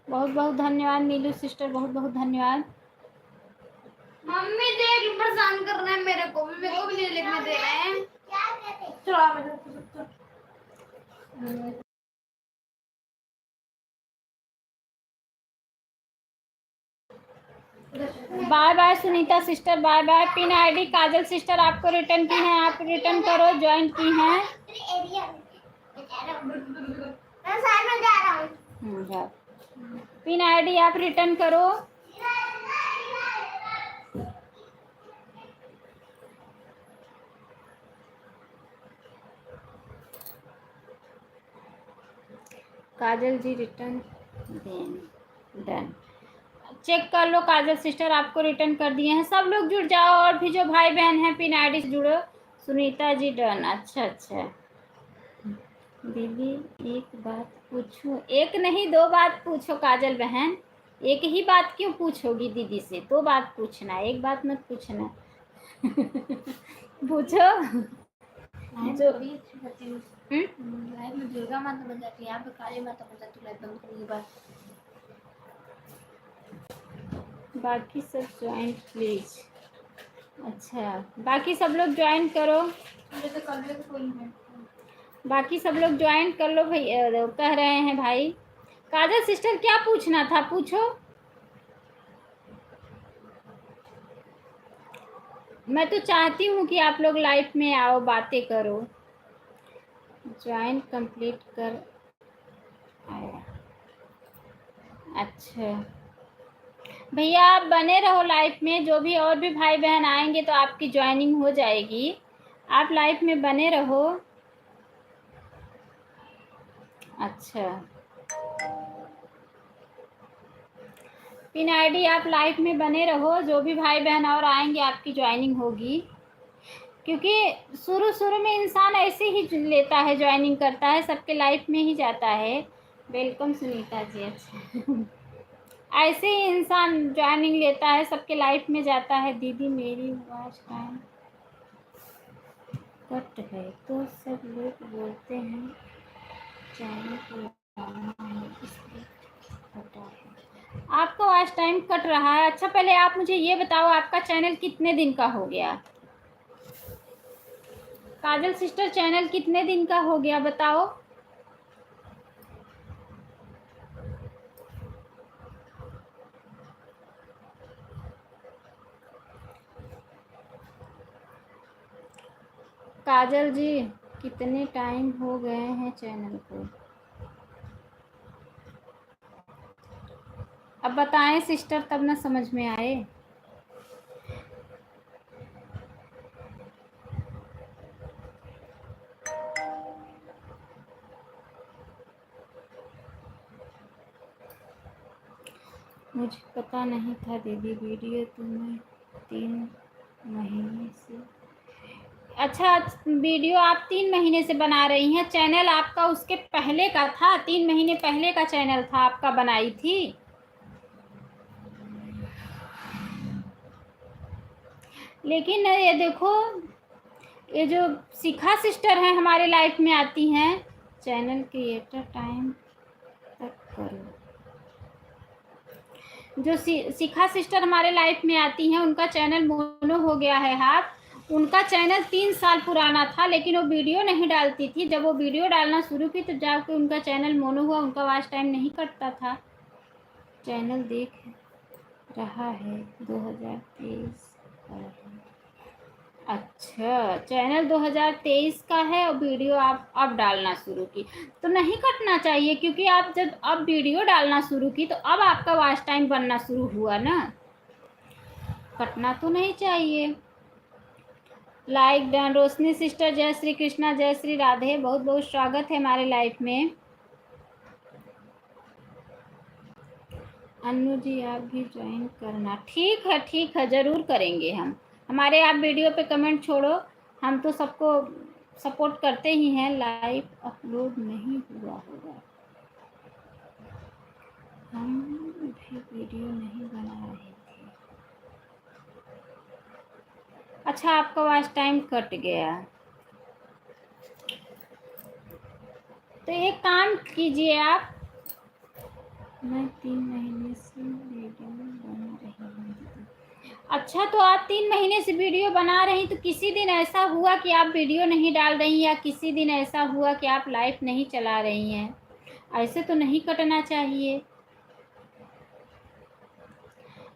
बहुत बहुत धन्यवाद नीलू सिस्टर, बहुत बहुत धन्यवाद। मम्मी देख परेशान कर रहे हैं मेरे को भी नहीं लिखने दे रहे हैं। चलो bye bye Sunita sister, bye bye. Pin ID Kajal sister आपको रिटर्न की है, आप रिटर्न करो, ज्वाइन की हैं। पिन आईडी आप रिटर्न करो। काजल जी रिटर्न देन डन। चेक कर लो काजल सिस्टर, आपको रिटर्न कर दिए हैं। सब लोग जुड़ जाओ, और भी जो भाई बहन हैं पिन आईडी से जुड़ो। सुनीता जी डन। अच्छा अच्छा दीदी एक बात पूछूं? एक नहीं दो बात पूछो काजल बहन। एक ही बात क्यों पूछोगी दीदी से? दो बात पूछना, एक बात मत पूछना। पूछो जो लाइव में दुर्गा माता बन जाती है, यहाँ पे काली माता बन जाती है लाइव बंद करने के बाद। बाकी सब ज्वाइन प्लीज। अच्छा बाकी सब लोग ज्वाइन करो, मुझे तो कर लेगा कोई नहीं। बाकी सब लोग ज्वाइन कर लो भाई। कह रहे हैं भाई। काजल सिस्टर क्या पूछना था, पूछो। मैं तो चाहती हूँ कि आप लोग लाइफ में आओ, बातें करो। ज्वाइन कंप्लीट कर आया। अच्छा भैया आप बने रहो लाइफ में, जो भी और भी भाई बहन आएंगे तो आपकी ज्वाइनिंग हो जाएगी। आप लाइफ में बने रहो। अच्छा पिन आईडी आप लाइफ में बने रहो, जो भी भाई बहन और आएंगे आपकी ज्वाइनिंग होगी। क्योंकि शुरू शुरू में इंसान ऐसे ही लेता है, ज्वाइनिंग करता है, सबके लाइफ में ही जाता है। वेलकम सुनीता जी। अच्छा ऐसे ही इंसान ज्वाइनिंग लेता है, सबके लाइफ में जाता है। दीदी मेरी आवाज़ टाइम कट है तो सब लोग बोलते हैं चैनल को लगाना है, इसलिए कटा है। आपका आवाज़ टाइम कट रहा है। अच्छा पहले आप मुझे ये बताओ, आपका चैनल कितने दिन का हो गया? काजल सिस्टर चैनल कितने दिन का हो गया बताओ। काजल जी कितने टाइम हो गए हैं चैनल को? अब बताएं सिस्टर, तब ना समझ में आए। मुझे पता नहीं था दीदी, वीडियो तो मैं 3 महीने से। अच्छा वीडियो आप 3 महीने से बना रही हैं? चैनल आपका उसके पहले का था? 3 महीने पहले का चैनल था आपका, बनाई थी? लेकिन ये देखो, ये जो शिखा सिस्टर हैं हमारे लाइफ में आती हैं, चैनल क्रिएटर टाइम तक करो। जो शिखा सिस्टर हमारे लाइफ में आती हैं, उनका चैनल मोनो हो गया है हाफ। उनका चैनल 3 साल पुराना था, लेकिन वो वीडियो नहीं डालती थी। जब वो वीडियो डालना शुरू की तो जाकर उनका चैनल मोनो हुआ, उनका वॉच टाइम नहीं कटता था। चैनल देख रहा है 2023 का है। अच्छा चैनल 2023 का है और वीडियो आप अब डालना शुरू की तो नहीं कटना चाहिए, क्योंकि आप जब अब वीडियो डालना शुरू की तो अब आपका वॉच टाइम बनना शुरू हुआ ना, कटना तो नहीं चाहिए। Like done. रोशनी सिस्टर जय श्री कृष्णा, जय श्री राधे, बहुत बहुत स्वागत है हमारे लाइफ में। अन्नू जी आप भी ज्वाइन करना। ठीक है ज़रूर करेंगे हम। हमारे आप वीडियो पे कमेंट छोड़ो, हम तो सबको सपोर्ट करते ही हैं। लाइव अपलोड नहीं हुआ होगा, हम भी वीडियो नहीं बना रहे थे। अच्छा आपका वॉच टाइम कट गया, तो एक काम कीजिए आप। मैं 3 महीने से वीडियो बना रही हूँ। अच्छा तो आप 3 महीने से वीडियो बना रही, तो किसी दिन ऐसा हुआ कि आप वीडियो नहीं डाल रही, या किसी दिन ऐसा हुआ कि आप लाइव नहीं चला रही हैं? ऐसे तो नहीं कटना चाहिए,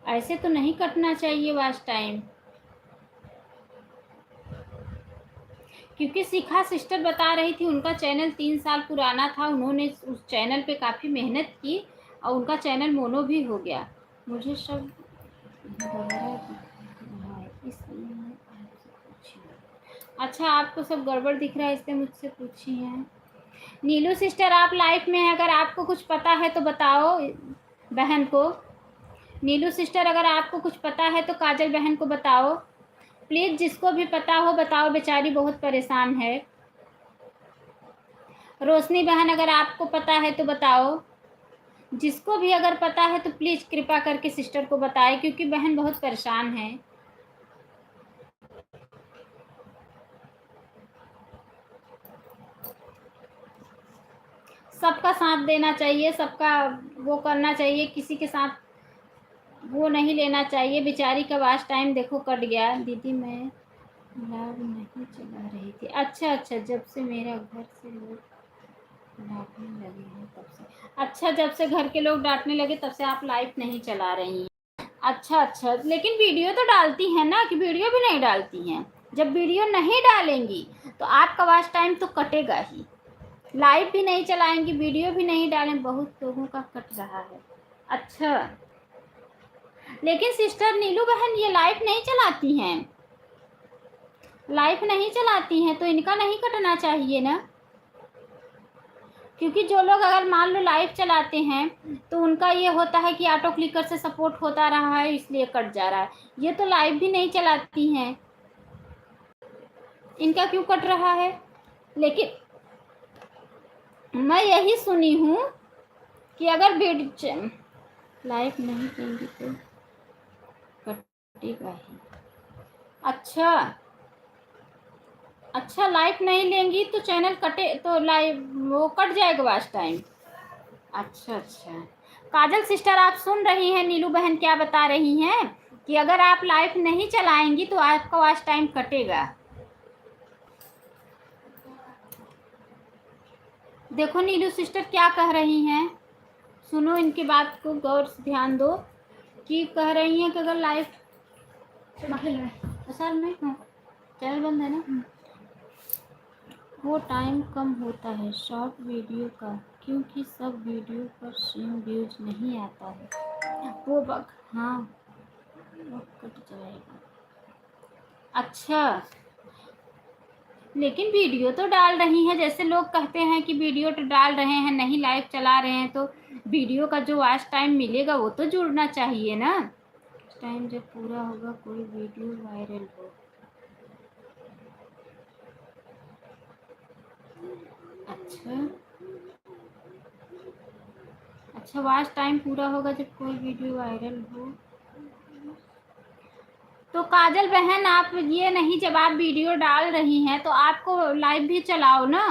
ऐसे तो नहीं कटना चाहिए वॉच टाइम। क्योंकि शिखा सिस्टर बता रही थी उनका चैनल 3 साल पुराना था, उन्होंने उस चैनल पे काफ़ी मेहनत की और उनका चैनल मोनो भी हो गया। मुझे सब गड़बड़ा दिख रहा है, इसलिए मैं आपसे पूछी। अच्छा आपको सब गड़बड़ दिख रहा है इसलिए मुझसे पूछी हैं। नीलू सिस्टर आप लाइफ में हैं, अगर आपको कुछ पता है तो बताओ बहन को। नीलू सिस्टर अगर आपको कुछ पता है तो काजल बहन को बताओ प्लीज़, जिसको भी पता हो बताओ, बेचारी बहुत परेशान है। रोशनी बहन अगर आपको पता है तो बताओ, जिसको भी अगर पता है तो प्लीज़ कृपा करके सिस्टर को बताएं, क्योंकि बहन बहुत परेशान है। सबका साथ देना चाहिए, सबका वो करना चाहिए, किसी के साथ वो नहीं लेना चाहिए। बेचारी का वास्ट टाइम देखो कट गया। दीदी मैं लाइव नहीं चला रही थी। अच्छा, जब से मेरा घर से लोग डांटने लगे हैं तब से। अच्छा, जब से घर के लोग डांटने लगे तब से आप लाइव नहीं चला रही हैं। अच्छा, लेकिन वीडियो तो डालती हैं ना, कि वीडियो भी नहीं डालती हैं? जब वीडियो नहीं डालेंगी तो आपका वास्ट टाइम तो कटेगा ही। लाइव भी नहीं चलाएंगी, वीडियो भी नहीं डालें, बहुत लोगों का कट रहा है। अच्छा, लेकिन सिस्टर नीलू बहन ये लाइव नहीं चलाती हैं, लाइव नहीं चलाती हैं तो इनका नहीं कटना चाहिए ना, क्योंकि जो लोग अगर मान लो लाइव चलाते हैं तो उनका ये होता है कि ऑटो क्लिकर से सपोर्ट होता रहा है इसलिए कट जा रहा है। ये तो लाइव भी नहीं चलाती हैं, इनका क्यों कट रहा है? लेकिन मैं यही सुनी हूँ कि अगर लाइव नहीं देंगी तो कटेगा ही। अच्छा, लाइव नहीं लेंगी तो चैनल कटे तो लाइव वो कट जाएगा वास्ट टाइम। अच्छा, काजल सिस्टर आप सुन रही हैं नीलू बहन क्या बता रही हैं कि अगर आप लाइव नहीं चलाएंगी तो आपका वास्ट टाइम कटेगा। देखो नीलू सिस्टर क्या कह रही हैं, सुनो इनकी बात को गौर से ध्यान दो, कि कह रही हैं कि अगर लाइव सर में चैनल बंद है ना, वो टाइम कम होता है शॉर्ट वीडियो का, क्योंकि सब वीडियो पर सेम व्यूज नहीं आता है। वो हाँ वो कट जाएगा। अच्छा, लेकिन वीडियो तो डाल रही हैं, जैसे लोग कहते हैं कि वीडियो तो डाल रहे हैं, नहीं लाइव चला रहे हैं, तो वीडियो का जो वॉच टाइम मिलेगा वो तो जुड़ना चाहिए ना। टाइम जब पूरा होगा कोई वीडियो वायरल हो। अच्छा, वॉच टाइम पूरा होगा जब कोई वीडियो वायरल हो। तो काजल बहन आप ये नहीं, जब आप वीडियो डाल रही हैं तो आपको लाइव भी चलाओ ना।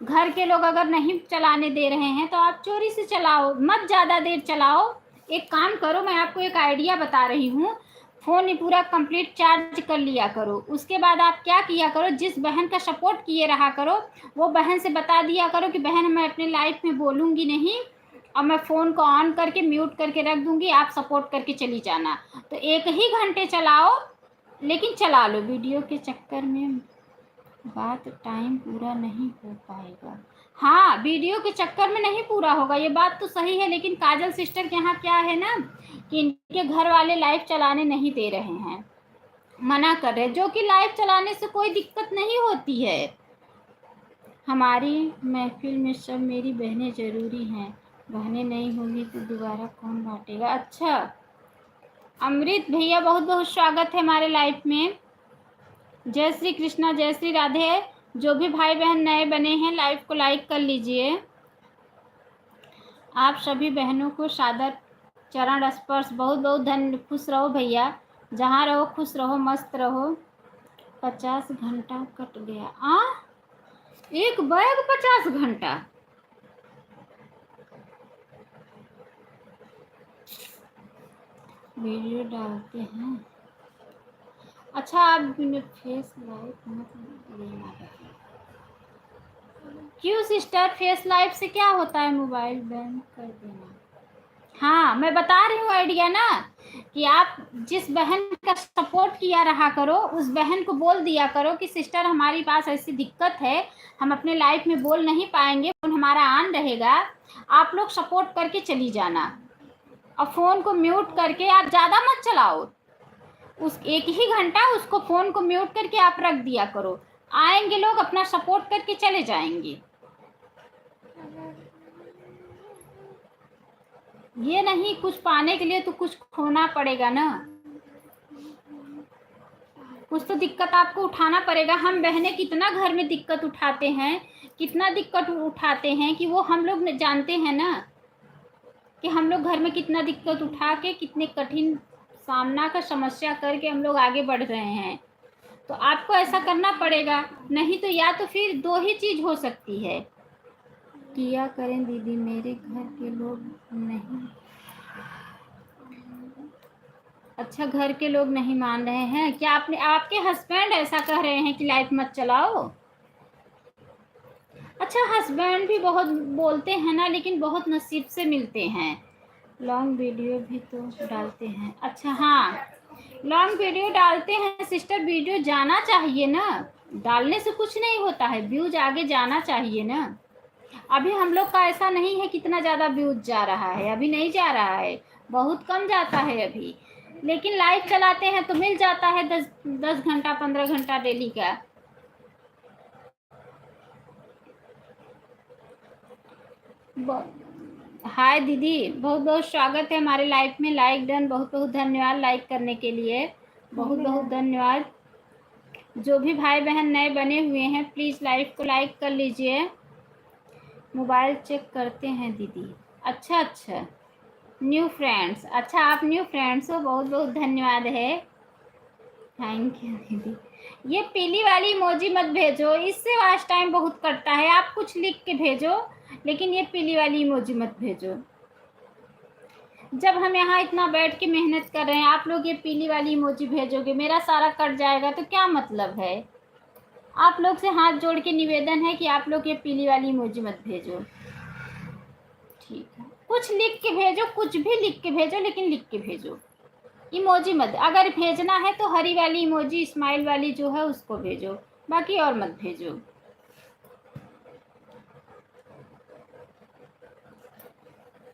घर के लोग अगर नहीं चलाने दे रहे हैं तो आप चोरी से चलाओ, मत ज़्यादा देर चलाओ। एक काम करो, मैं आपको एक आइडिया बता रही हूँ, फ़ोन पूरा कंप्लीट चार्ज कर लिया करो। उसके बाद आप क्या किया करो, जिस बहन का सपोर्ट किए रहा करो वो बहन से बता दिया करो कि बहन मैं अपने लाइफ में बोलूँगी नहीं और मैं फ़ोन को ऑन करके म्यूट करके रख दूँगी, आप सपोर्ट करके चली जाना। तो 1 ही घंटे चलाओ, लेकिन चला लो। वीडियो के चक्कर में बात टाइम पूरा नहीं हो पाएगा। हाँ, वीडियो के चक्कर में नहीं पूरा होगा, ये बात तो सही है, लेकिन काजल सिस्टर के यहाँ क्या है ना कि इनके घर वाले लाइव चलाने नहीं दे रहे हैं, मना कर रहे हैं, जो कि लाइव चलाने से कोई दिक्कत नहीं होती है। हमारी महफिल में सब मेरी बहनें ज़रूरी हैं, बहनें नहीं होंगी तो दोबारा कौन बांटेगा। अच्छा, अमृत भैया बहुत बहुत स्वागत है हमारे लाइफ में। जय श्री कृष्णा, जय श्री राधे। जो भी भाई बहन नए बने हैं लाइव को लाइक कर लीजिए। आप सभी बहनों को सादर चरण स्पर्श, बहुत बहुत धन्य। खुश रहो भैया, जहाँ रहो खुश रहो, मस्त रहो। 50 घंटा कट गया। एक बैग 50 घंटा। वीडियो डालते हैं। अच्छा, आप फेस लाइव मत लेना। क्यों सिस्टर, फेस लाइव से क्या होता है? मोबाइल बैंड कर देना। हाँ, मैं बता रही हूँ आइडिया ना, कि आप जिस बहन का सपोर्ट किया रहा करो उस बहन को बोल दिया करो कि सिस्टर हमारे पास ऐसी दिक्कत है, हम अपने लाइफ में बोल नहीं पाएंगे, फोन हमारा ऑन रहेगा, आप लोग सपोर्ट करके चली जाना। और फ़ोन को म्यूट करके आप ज़्यादा मत चलाओ, उस 1 ही घंटा उसको फ़ोन को म्यूट करके आप रख दिया करो। आएंगे लोग अपना सपोर्ट करके चले जाएंगे। ये नहीं, कुछ पाने के लिए तो कुछ खोना पड़ेगा ना, कुछ तो दिक्कत आपको उठाना पड़ेगा। हम बहनें कितना घर में दिक्कत उठाते हैं, कितना दिक्कत उठाते हैं कि वो हम लोग जानते हैं ना, कि हम लोग घर में कितना दिक्कत उठा के कितने कठिन सामना का समस्या करके हम लोग आगे बढ़ रहे हैं। तो आपको ऐसा करना पड़ेगा, नहीं तो या तो फिर दो ही चीज़ हो सकती है। किया करें दीदी, मेरे घर के लोग नहीं। अच्छा, घर के लोग नहीं मान रहे हैं क्या? आपके हस्बैंड ऐसा कह रहे हैं कि लाइफ मत चलाओ? अच्छा, हस्बैंड भी बहुत बोलते हैं ना, लेकिन बहुत नसीब से मिलते हैं। लॉन्ग वीडियो भी तो डालते हैं। अच्छा हाँ, लॉन्ग वीडियो डालते हैं सिस्टर, वीडियो जाना चाहिए ना, डालने से कुछ नहीं होता है, व्यूज आगे जाना चाहिए ना। अभी हम लोग का ऐसा नहीं है कितना ज़्यादा व्यूज जा रहा है, अभी नहीं जा रहा है, बहुत कम जाता है अभी, लेकिन लाइव चलाते हैं तो मिल जाता है 10 घंटा 15 घंटा डेली का। हाय दीदी, बहुत बहुत स्वागत है हमारे लाइफ में। लाइक डन, बहुत बहुत धन्यवाद लाइक करने के लिए, बहुत बहुत धन्यवाद। जो भी भाई बहन नए बने हुए हैं प्लीज़ लाइव को लाइक कर लीजिए। मोबाइल चेक करते हैं दीदी। अच्छा अच्छा, न्यू फ्रेंड्स, अच्छा आप न्यू फ्रेंड्स हो, बहुत बहुत धन्यवाद है, थैंक यू दीदी। ये पीली वाली इमोजी मत भेजो, इससे वॉच टाइम बहुत कटता है। आप कुछ लिख के भेजो, लेकिन ये पीली वाली इमोजी मत भेजो। जब हम यहाँ इतना बैठ के मेहनत कर रहे हैं, आप लोग ये पीली वाली इमोजी भेजोगे, मेरा सारा कट जाएगा तो क्या मतलब है? आप लोग से हाथ जोड़ के निवेदन है कि आप लोग ये पीली वाली इमोजी मत भेजो, ठीक है? कुछ लिख के भेजो, कुछ भी लिख के भेजो, लेकिन लिख के भेजो, इमोजी मत। अगर भेजना है तो हरी वाली इमोजी, स्माइल वाली जो है उसको भेजो, बाकी और मत भेजो।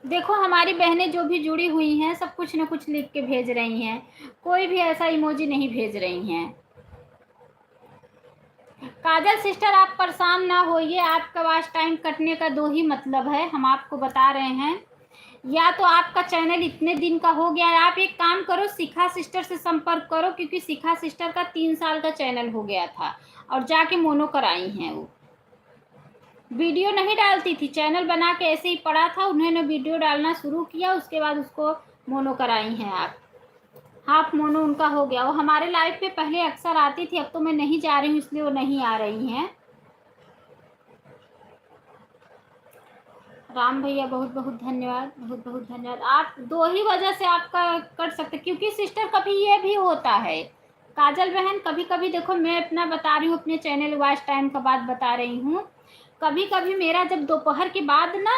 देखो हमारी बहनें जो भी जुड़ी हुई हैं सब कुछ न कुछ लिख के भेज रही हैं, कोई भी ऐसा इमोजी नहीं भेज रही हैं। काजल सिस्टर आप परेशान ना होइए, आपका वॉच टाइम कटने का दो ही मतलब है, हम आपको बता रहे हैं। या तो आपका चैनल इतने दिन का हो गया है, आप एक काम करो, शिखा सिस्टर से संपर्क करो, क्योंकि शिखा सिस्टर का 3 साल का चैनल हो गया था और जाके मोनो कराई हैं। वो वीडियो नहीं डालती थी, चैनल बना के ऐसे ही पड़ा था, उन्होंने वीडियो डालना शुरू किया, उसके बाद उसको मोनो कराई हैं आप। हाफ मोनो उनका हो गया। वो हमारे लाइफ पे पहले अक्सर आती थी, अब तो मैं नहीं जा रही हूँ इसलिए वो नहीं आ रही हैं। राम भैया बहुत बहुत धन्यवाद, बहुत बहुत धन्यवाद। आप दो ही वजह से आपका कर सकते, क्योंकि सिस्टर कभी ये भी होता है, काजल बहन, कभी कभी देखो मैं अपना बता रही हूँ, अपने चैनल वॉच टाइम का बात बता रही हूँ, कभी कभी मेरा जब दोपहर के बाद ना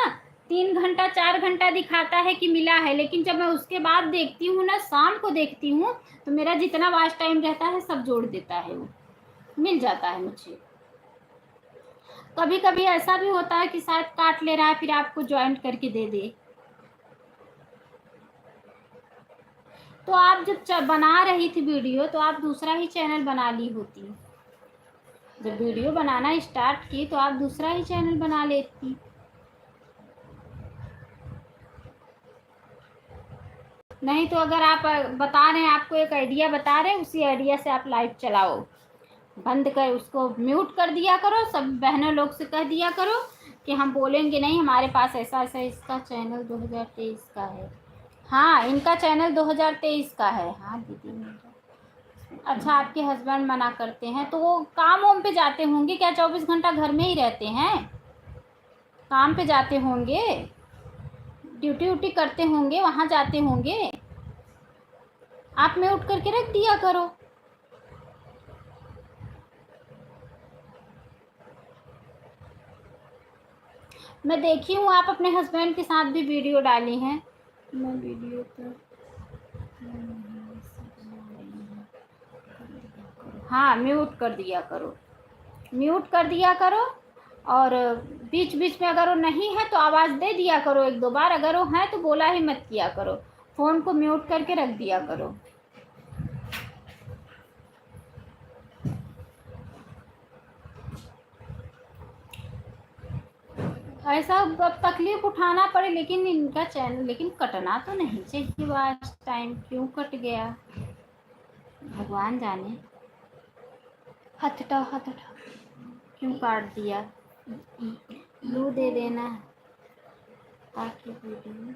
3 घंटा 4 घंटा दिखाता है कि मिला है, लेकिन जब मैं उसके बाद देखती हूँ ना, शाम को देखती हूँ, तो मेरा जितना वॉच टाइम रहता है सब जोड़ देता है, वो मिल जाता है मुझे। कभी कभी ऐसा भी होता है कि शायद काट ले रहा है, फिर आपको ज्वाइंट करके दे दे। तो आप जब बना रही थी वीडियो तो आप दूसरा ही चैनल बना ली होती, जब वीडियो बनाना स्टार्ट की तो आप दूसरा ही चैनल बना लेती। नहीं तो अगर आप बता रहे हैं, आपको एक आइडिया बता रहे हैं, उसी आइडिया से आप लाइव चलाओ, बंद कर, उसको म्यूट कर दिया करो, सब बहनों लोग से कह दिया करो कि हम बोलेंगे नहीं, हमारे पास ऐसा ऐसा, इसका चैनल 2023 का है। हाँ, इनका चैनल 2023 का है। हाँ दीदी, अच्छा आपके हस्बैंड मना करते हैं तो वो काम वाम पे जाते होंगे क्या? 24 घंटा घर में ही रहते हैं? काम पे जाते होंगे, ड्यूटी व्यूटी करते होंगे, वहाँ जाते होंगे। आप म्यूट करके रख दिया करो। मैं देखी हूँ आप अपने हस्बैंड के साथ भी वीडियो डाली हैं। मैं वीडियो तो हाँ, म्यूट कर दिया करो, म्यूट कर दिया करो, और बीच बीच में अगर वो नहीं है तो आवाज़ दे दिया करो 1-2 बार, अगर वो है तो बोला ही मत किया करो, फ़ोन को म्यूट करके रख दिया करो। ऐसा अब तकलीफ उठाना पड़े, लेकिन इनका चैनल लेकिन कटना तो नहीं चाहिए। वाच टाइम क्यों कट गया भगवान जाने। हाथ हटाओ, हाथ हटाओ। क्यों काट दिया। ब्लू दे देना ताकि वीडियो,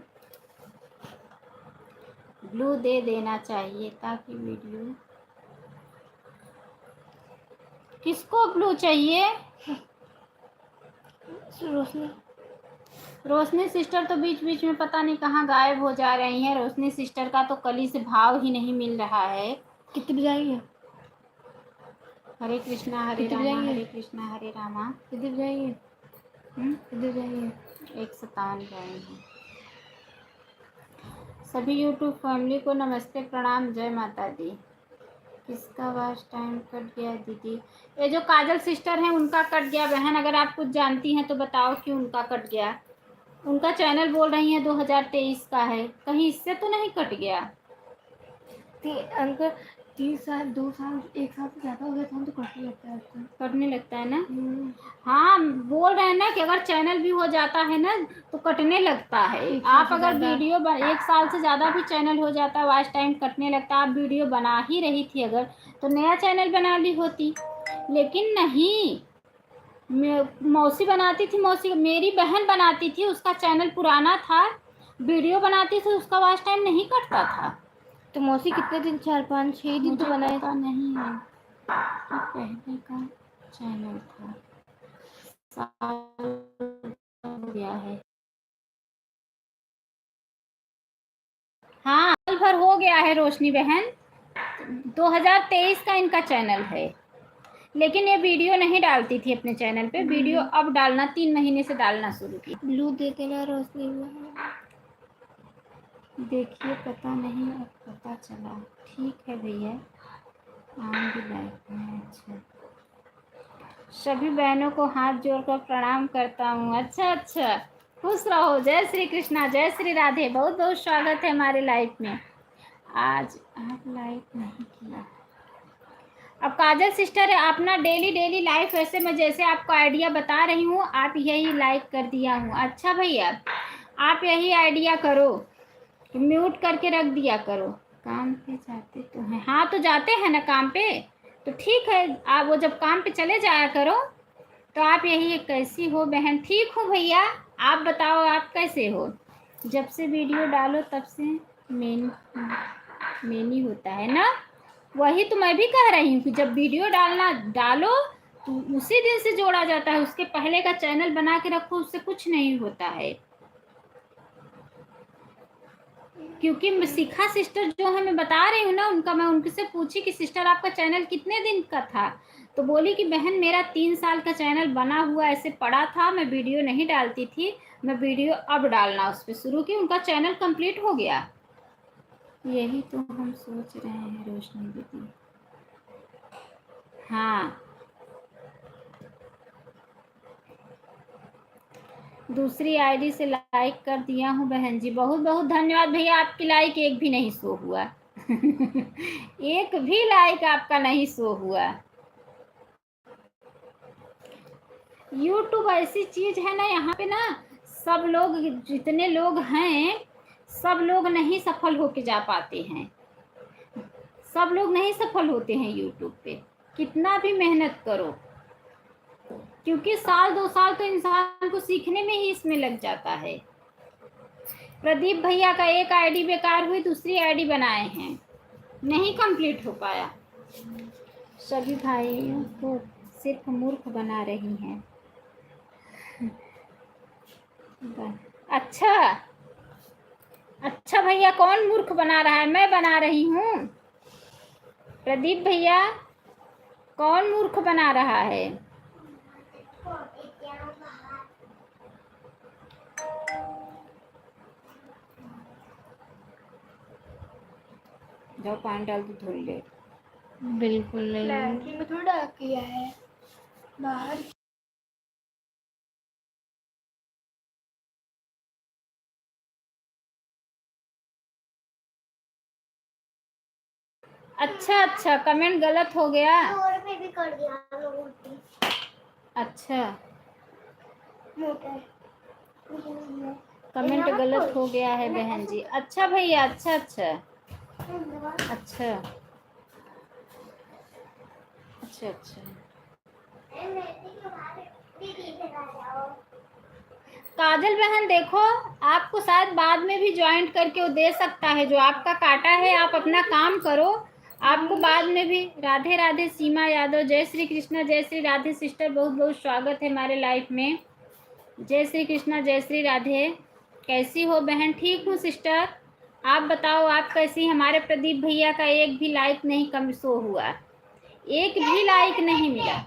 ब्लू दे देना चाहिए ताकि वीडियो। किसको ब्लू चाहिए। रोशनी, रोशनी सिस्टर तो बीच बीच में पता नहीं कहाँ गायब हो जा रही हैं। रोशनी सिस्टर का तो कली से भाव ही नहीं मिल रहा है। कितने बजाएंगे? हरे कृष्णा हरे कितने रामा बजाएंगे? हरे कृष्णा हरे रामा। कितने बजाएंगे? कितने बजाएंगे? 157 गए हैं। सभी यूट्यूब फैमिली को नमस्ते प्रणाम जय माता दी। किसका वॉच टाइम कट गया दीदी। ये जो काजल सिस्टर हैं उनका कट गया। बहन अगर आप कुछ जानती हैं तो बताओ कि उनका कट गया। उनका चैनल बोल रही हैं 2023 का है, कहीं इससे तो नहीं कट गया। अंकल 3 साल 2 साल 1 साल से ज़्यादा हो गया था तो कटने लगता है आजकल। कटने लगता है ना। हाँ बोल रहे हैं ना कि अगर चैनल भी हो जाता है ना तो कटने लगता है। आप अगर वीडियो 1 साल से ज़्यादा भी चैनल हो जाता, वॉच टाइम कटने लगता। आप वीडियो बना ही रही थी अगर तो नया चैनल बना ली होती, लेकिन नहीं। मौसी बनाती थी, मौसी मेरी बहन बनाती थी, उसका चैनल पुराना था, वीडियो बनाती थी, उसका वॉच टाइम नहीं कटता था। तो मौसी कितने दिन, 4 5 6 दिन तो बनाए। पता नहीं है कि पहले का चैनल था, साल हो गया है। हाँ साल भर हो गया है रोशनी बहन। 2023 का इनका चैनल है, लेकिन ये वीडियो नहीं डालती थी अपने चैनल पे। वीडियो अब डालना 3 महीने से डालना शुरू की। ब्लू दे देना रोशनी में। देखिए पता नहीं अब पता चला। ठीक है भैया आऊँगी लाइफ में। अच्छा सभी बहनों को हाथ जोड़कर प्रणाम करता हूँ। अच्छा अच्छा खुश रहो। जय श्री कृष्णा जय श्री राधे। बहुत बहुत स्वागत है हमारे लाइफ में। आज आप लाइक नहीं किया। अब काजल सिस्टर है अपना डेली डेली लाइफ ऐसे मैं जैसे आपको आइडिया बता रही हूँ आप यही लाइक कर दिया हूँ। अच्छा भैया आप यही आइडिया करो, म्यूट करके रख दिया करो। काम पे जाते तो हैं। हाँ तो जाते हैं ना काम पे, तो ठीक है। आप वो जब काम पे चले जाया करो तो आप यही कैसी हो बहन। ठीक हो भैया आप बताओ आप कैसे हो। जब से वीडियो डालो तब से मेनी होता है ना। वही तो मैं भी कह रही हूँ कि जब वीडियो डालो तो उसी दिन से जोड़ा जाता है। उसके पहले का चैनल बना के रखो, उससे कुछ नहीं होता है। क्योंकि शिखा सिस्टर जो है मैं बता रही हूँ ना उनका, मैं उनसे पूछी कि सिस्टर आपका चैनल कितने दिन का था, तो बोली कि बहन मेरा 3 साल का चैनल बना हुआ ऐसे पड़ा था, मैं वीडियो नहीं डालती थी, मैं वीडियो अब डालना उस पर शुरू की, उनका चैनल कंप्लीट हो गया। यही तो हम सोच रहे हैं रोशनी दीदी। हाँ दूसरी आईडी से लाइक कर दिया हूँ बहन जी। बहुत बहुत धन्यवाद भैया। आपकी लाइक एक भी नहीं शो हुआ एक भी लाइक आपका नहीं शो हुआ। यूट्यूब ऐसी चीज है ना, यहाँ पे ना सब लोग जितने लोग हैं सब लोग नहीं सफल होके जा पाते हैं। सब लोग नहीं सफल होते हैं यूट्यूब पे, कितना भी मेहनत करो, क्योंकि साल 2 साल तो इंसान को सीखने में ही इसमें लग जाता है। प्रदीप भैया का एक आईडी बेकार हुई, दूसरी आईडी बनाए हैं, नहीं कंप्लीट हो पाया। सभी भाइयों को सिर्फ मूर्ख बना रही हैं। अच्छा अच्छा भैया कौन मूर्ख बना रहा है। मैं बना रही हूँ। प्रदीप भैया कौन मूर्ख बना रहा है। जाओ पानी डाल दो थोड़ी देर। बिल्कुल नहीं, लड़की में थोड़ा किया है बाहर। अच्छा अच्छा कमेंट गलत हो गया। और में भी कर दिया लोगों ने। अच्छा मोटा कमेंट गलत हो गया है बहन जी। अच्छा भैया, अच्छा अच्छा अच्छा अच्छा अच्छा। काजल बहन देखो, आपको शायद बाद में भी ज्वाइंट करके वो दे सकता है, जो आपका काटा है आप अपना काम करो, आपको बाद में भी। राधे राधे सीमा यादव, जय श्री कृष्णा, जय श्री राधे सिस्टर, बहुत बहुत स्वागत है हमारे लाइफ में। जय श्री कृष्णा, जय श्री राधे। कैसी हो बहन? ठीक हूँ सिस्टर, आप बताओ आप कैसी? हमारे प्रदीप भैया का एक भी लाइक नहीं कम शो हुआ, एक भी लाइक नहीं मिला।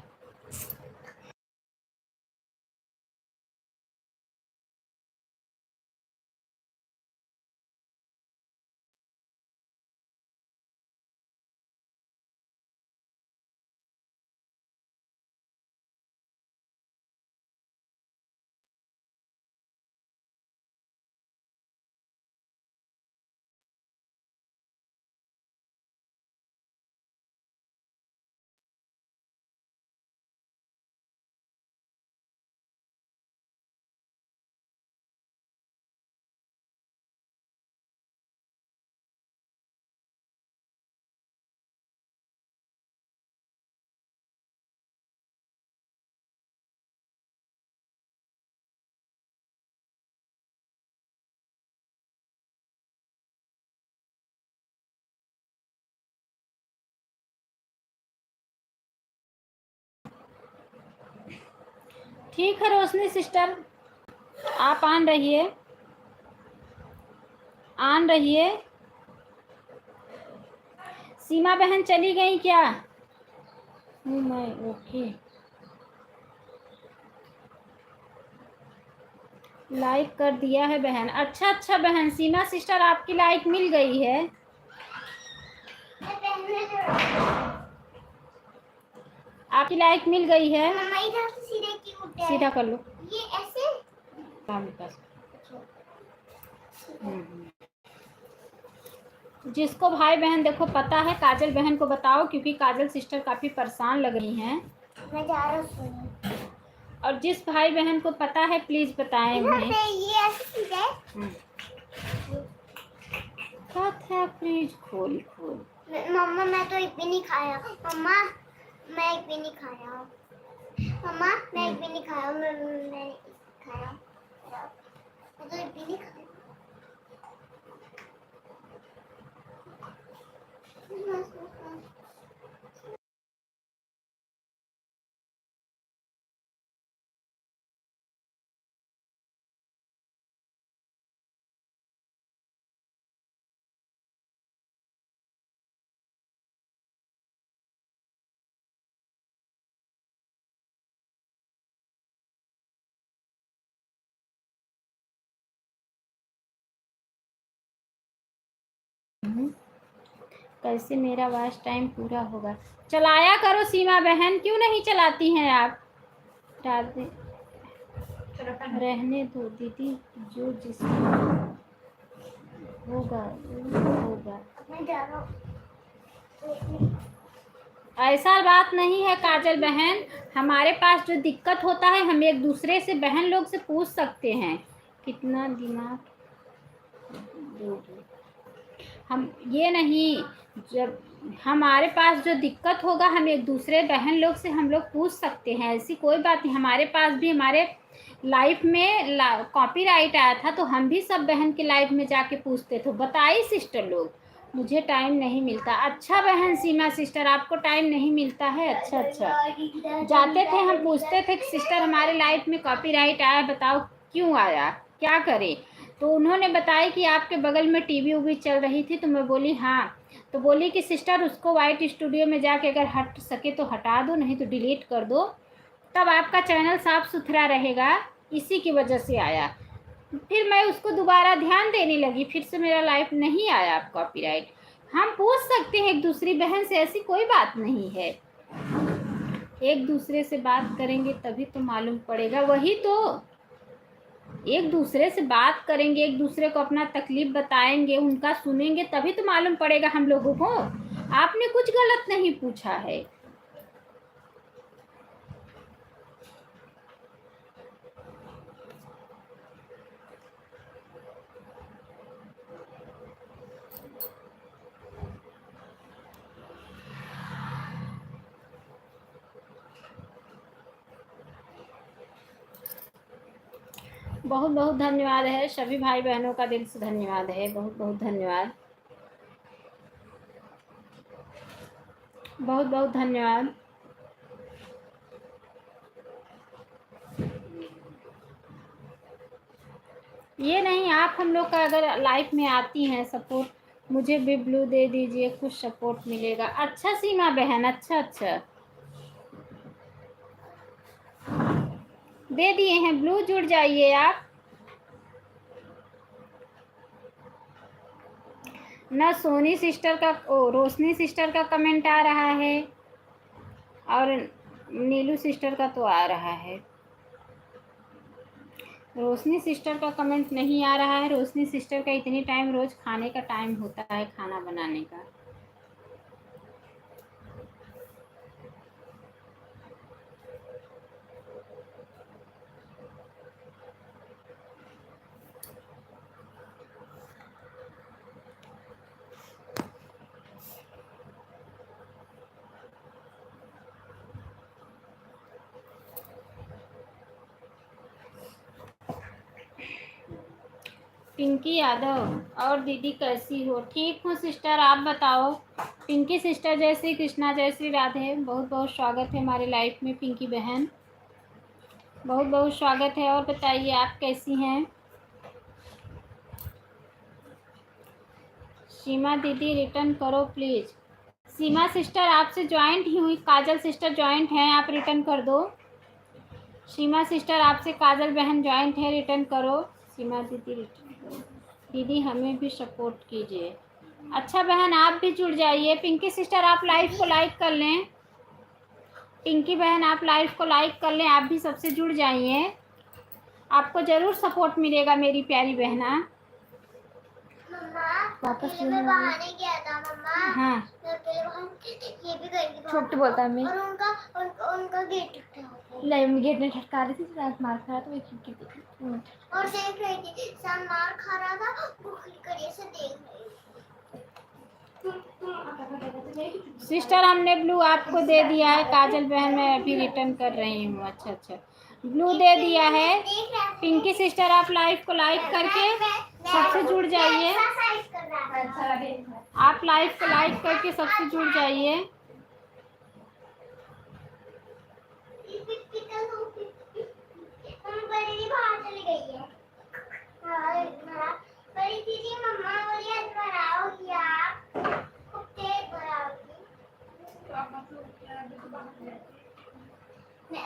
ठीक है रोशनी सिस्टर, आप आन रहिए, आन रहिए। सीमा बहन चली गई क्या? हूँ मैं, ओके। लाइक कर दिया है बहन, अच्छा अच्छा बहन। सीमा सिस्टर आपकी लाइक मिल गई है, आपकी लाइक मिल गई है। सीधा कर लो, ये ऐसे जिसको भाई बहन देखो पता है, काजल बहन को बताओ, क्योंकि काजल सिस्टर काफी परेशान लग रही हैं। मैं जा रहा हूँ। और जिस भाई बहन को पता है प्लीज बताएं उन्हें। ये ऐसे चीज है। बात है प्लीज खोल खोल। मम्मा मैं तो एक भी नहीं खाया। मम्मा मैं एक भी नहीं खाया। मम्मा मैं एक भी नहीं खाया। मैं खाया। मैं तो एक भी नहीं खाया। कैसे मेरा वॉच टाइम पूरा होगा? चलाया करो सीमा बहन, क्यों नहीं चलाती हैं आप? राधे रहने दो दीदी, जो जिसका होगा होगा। मैं जा रहा हूँ। ऐसा बात नहीं है काजल बहन, हमारे पास जो दिक्कत होता है हम एक दूसरे से बहन लोग से पूछ सकते हैं। कितना दिमाग दोगे? हम ये नहीं, जब हमारे पास जो दिक्कत होगा हम एक दूसरे बहन लोग से हम लोग पूछ सकते हैं, ऐसी कोई बात नहीं। हमारे पास भी हमारे लाइफ में कॉपीराइट आया था, तो हम भी सब बहन के लाइफ में जाके पूछते थे। बताइए सिस्टर लोग, मुझे टाइम नहीं मिलता। अच्छा बहन सीमा सिस्टर आपको टाइम नहीं मिलता है, अच्छा अच्छा। जाते थे हम पूछते थे कि सिस्टर हमारे लाइफ में कॉपीराइट आया, बताओ क्यों आया, क्या करें? तो उन्होंने बताया कि आपके बगल में टीवी उवी चल रही थी, तो मैं बोली हाँ। तो बोली कि सिस्टर उसको वाइट स्टूडियो में जाके अगर हट सके तो हटा दो, नहीं तो डिलीट कर दो, तब आपका चैनल साफ सुथरा रहेगा। इसी की वजह से आया। फिर मैं उसको दोबारा ध्यान देने लगी, फिर से मेरा लाइफ नहीं आया कॉपीराइट। हम पूछ सकते हैं एक दूसरी बहन से, ऐसी कोई बात नहीं है। एक दूसरे से बात करेंगे तभी तो मालूम पड़ेगा। वही तो, एक दूसरे से बात करेंगे, एक दूसरे को अपना तकलीफ बताएंगे, उनका सुनेंगे, तभी तो मालूम पड़ेगा हम लोगों को। आपने कुछ गलत नहीं पूछा है। बहुत बहुत धन्यवाद है सभी भाई बहनों का, दिल से धन्यवाद है, बहुत बहुत धन्यवाद, बहुत बहुत धन्यवाद। ये नहीं, आप हम लोग का अगर लाइफ में आती हैं सपोर्ट, मुझे भी ब्लू दे दीजिए, कुछ सपोर्ट मिलेगा। अच्छा सीमा बहन, अच्छा अच्छा दे दिए हैं ब्लू, जुड़ जाइए आप। ना सोनी सिस्टर का, ओ रोशनी सिस्टर का कमेंट आ रहा है और नीलू सिस्टर का तो आ रहा है। रोशनी सिस्टर का कमेंट नहीं आ रहा है। रोशनी सिस्टर का इतनी टाइम रोज खाने का टाइम होता है, खाना बनाने का। पिंकी यादव, और दीदी कैसी हो? ठीक हूँ सिस्टर, आप बताओ। पिंकी सिस्टर, जय श्री कृष्णा, जय श्री राधे। बहुत बहुत स्वागत है हमारी लाइफ में पिंकी बहन, बहुत बहुत स्वागत है। और बताइए आप कैसी हैं? सीमा दीदी रिटर्न करो प्लीज़। सीमा सिस्टर आपसे ज्वाइंट ही हुई, काजल सिस्टर ज्वाइंट हैं, आप रिटर्न कर दो। सीमा सिस्टर आपसे काजल बहन ज्वाइंट है, रिटर्न करो। सीमा दीदी रिटर्न करो। दीदी हमें भी सपोर्ट कीजिए। अच्छा बहन आप भी जुड़ जाइए। पिंकी सिस्टर आप लाइव को लाइक कर लें। पिंकी बहन आप लाइव को लाइक कर लें, आप भी सबसे जुड़ जाइए, आपको ज़रूर सपोर्ट मिलेगा मेरी प्यारी बहना। मम्मा वापस अकेले मैं बाहर नहीं गया था मम्मा। हाँ मैं अकेले बाहर ये भी गई थी छोटे बोलता है मैं, और उनका गेट गेट में ठटका रही थी, रात मार खा रहा था, एक और देख रही थी सब मार खा रहा था, वो खिड़की से देख रही थी। सिस्टर हमने ब्लू आपको दे दिया है काजल बहन, मैं अभी रिटर्न कर रही हूँ। अच्छा अच्छा ब्लू दे दिया है। पिंकी सिस्टर आप लाइव को लाइक करके सबसे जुड़ जाइए, आप लाइव को लाइक करके सबसे जुड़ जाइए। बाहर चली गई है। बड़ी दीदी मम्मा बोली अंदर आओगी आप, खूब तेज भराओगी। मैं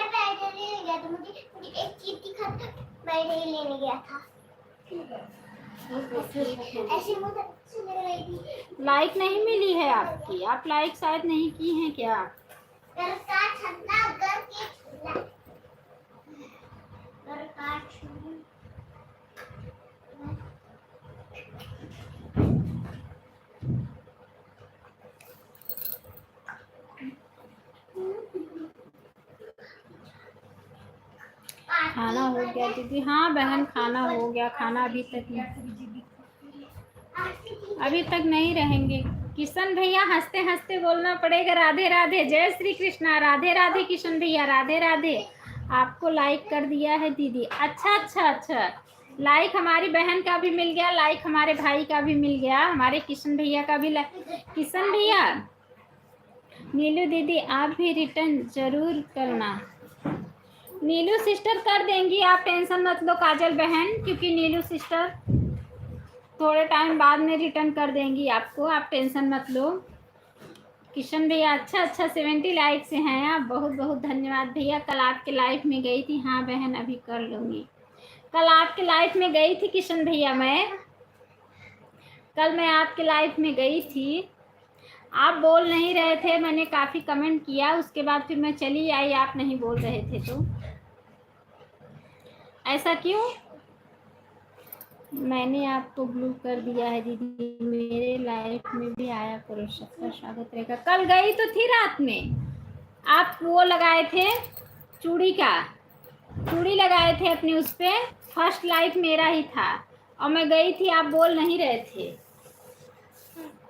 बैटरी लेने गया था, मुझे एक चीज दिखा, बैटरी लेने गया था। ऐसे मुझे अच्छी लग रही थी। लाइक नहीं मिली है आपकी, आप लाइक शायद नहीं की हैं क्या? घर का छन्ना, घर के छन्ना, घर का छन्ना। खाना हो गया दीदी? हाँ बहन खाना हो गया, खाना अभी तक नहीं रहेंगे। किशन भैया हंसते हंसते बोलना पड़ेगा राधे राधे, जय श्री कृष्णा, राधे राधे। किशन भैया राधे राधे, आपको लाइक कर दिया है दीदी। अच्छा अच्छा अच्छा, लाइक हमारी बहन का भी मिल गया, लाइक हमारे भाई का भी मिल गया, हमारे किशन भैया का भी किशन भैया, नीलू दीदी आप भी रिटर्न जरूर करना। नीलू सिस्टर कर देंगी, आप टेंशन मत लो काजल बहन, क्योंकि नीलू सिस्टर थोड़े टाइम बाद में रिटर्न कर देंगी आपको, आप टेंशन मत लो। किशन भैया अच्छा अच्छा 70 लाइक से हैं आप, बहुत बहुत धन्यवाद भैया। कल आपके लाइफ में गई थी, हाँ बहन अभी कर लूँगी। कल आपके लाइफ में गई थी किशन भैया, कल मैं आपके लाइफ में गई थी, आप बोल नहीं रहे थे, मैंने काफ़ी कमेंट किया, उसके बाद फिर मैं चली आई, आप नहीं बोल रहे थे, तो ऐसा क्यों? मैंने आपको ब्लू कर दिया है दीदी, मेरे लाइफ में भी आया करो, सबका स्वागत रहेगा। कल गई तो थी रात में, आप वो लगाए थे चूड़ी लगाए थे अपने उस पर, फर्स्ट लाइफ मेरा ही था और मैं गई थी, आप बोल नहीं रहे थे,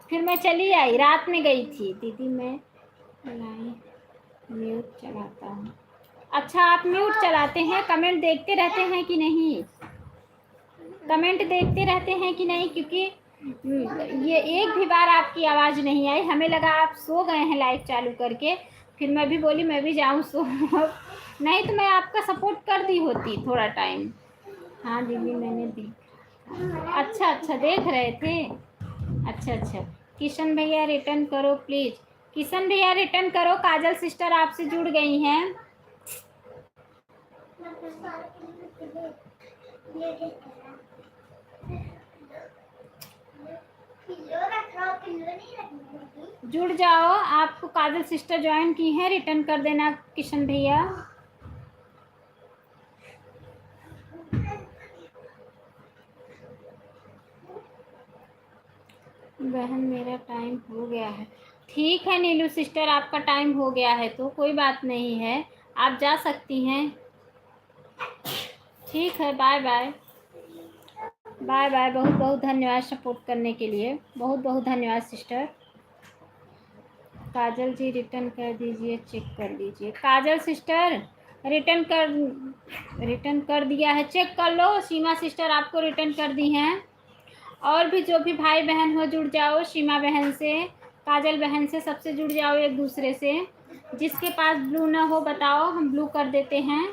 फिर मैं चली आई, रात में गई थी दीदी। मैं म्यूट चलाता हूँ। अच्छा, आप म्यूट चलाते हैं, कमेंट देखते रहते हैं कि नहीं? कमेंट देखते रहते हैं कि नहीं? क्योंकि ये एक भी बार आपकी आवाज़ नहीं आई, हमें लगा आप सो गए हैं लाइव चालू करके। फिर मैं भी बोली मैं भी जाऊँ सो नहीं तो मैं आपका सपोर्ट कर दी होती थोड़ा टाइम। हाँ दीदी मैंने देखा। अच्छा अच्छा, देख रहे थे। अच्छा अच्छा, किशन भैया रिटर्न करो प्लीज़। किशन भैया रिटर्न करो, काजल सिस्टर आपसे जुड़ गई हैं। जुड़ जाओ, आपको काजल सिस्टर ज्वाइन की हैं, रिटर्न कर देना किशन भैया। बहन मेरा टाइम हो गया है। ठीक है नीलू सिस्टर, आपका टाइम हो गया है तो कोई बात नहीं है, आप जा सकती हैं। ठीक है, बाय बाय। बाय बाय, बहुत बहुत धन्यवाद सपोर्ट करने के लिए, बहुत बहुत धन्यवाद सिस्टर। काजल जी रिटर्न कर दीजिए, चेक कर लीजिए। काजल सिस्टर रिटर्न कर दिया है, चेक कर लो। सीमा सिस्टर आपको रिटर्न कर दी हैं। और भी जो भी भाई बहन हो जुड़ जाओ, सीमा बहन से, काजल बहन से, सबसे जुड़ जाओ एक दूसरे से। जिसके पास ब्लू ना हो बताओ, हम ब्लू कर देते हैं।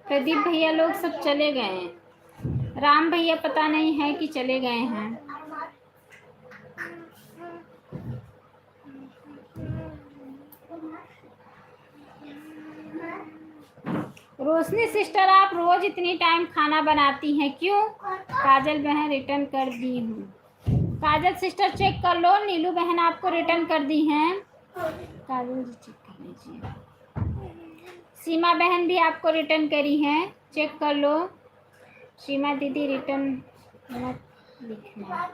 प्रदीप भैया लोग सब चले गए हैं, राम भैया पता नहीं है कि चले गए हैं। रोशनी सिस्टर आप रोज इतनी टाइम खाना बनाती हैं क्यों? काजल बहन रिटर्न कर दी हूँ। काजल सिस्टर चेक कर लो, नीलू बहन आपको रिटर्न कर दी हैं। काजल जी चेक कर लीजिए। सीमा बहन भी आपको रिटर्न करी हैं, चेक कर लो। सीमा दीदी रिटर्न मत लिखना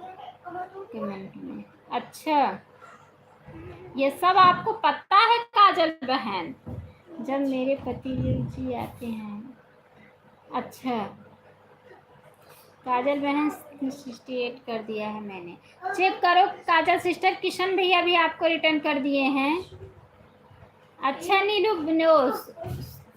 कमेंट में। अच्छा, ये सब आपको पता है काजल बहन? जब मेरे पति जी आते हैं। अच्छा, काजल बहन 68 कर दिया है मैंने, चेक करो। काजल सिस्टर किशन भैया भी आपको रिटर्न कर दिए हैं। अच्छा नीलू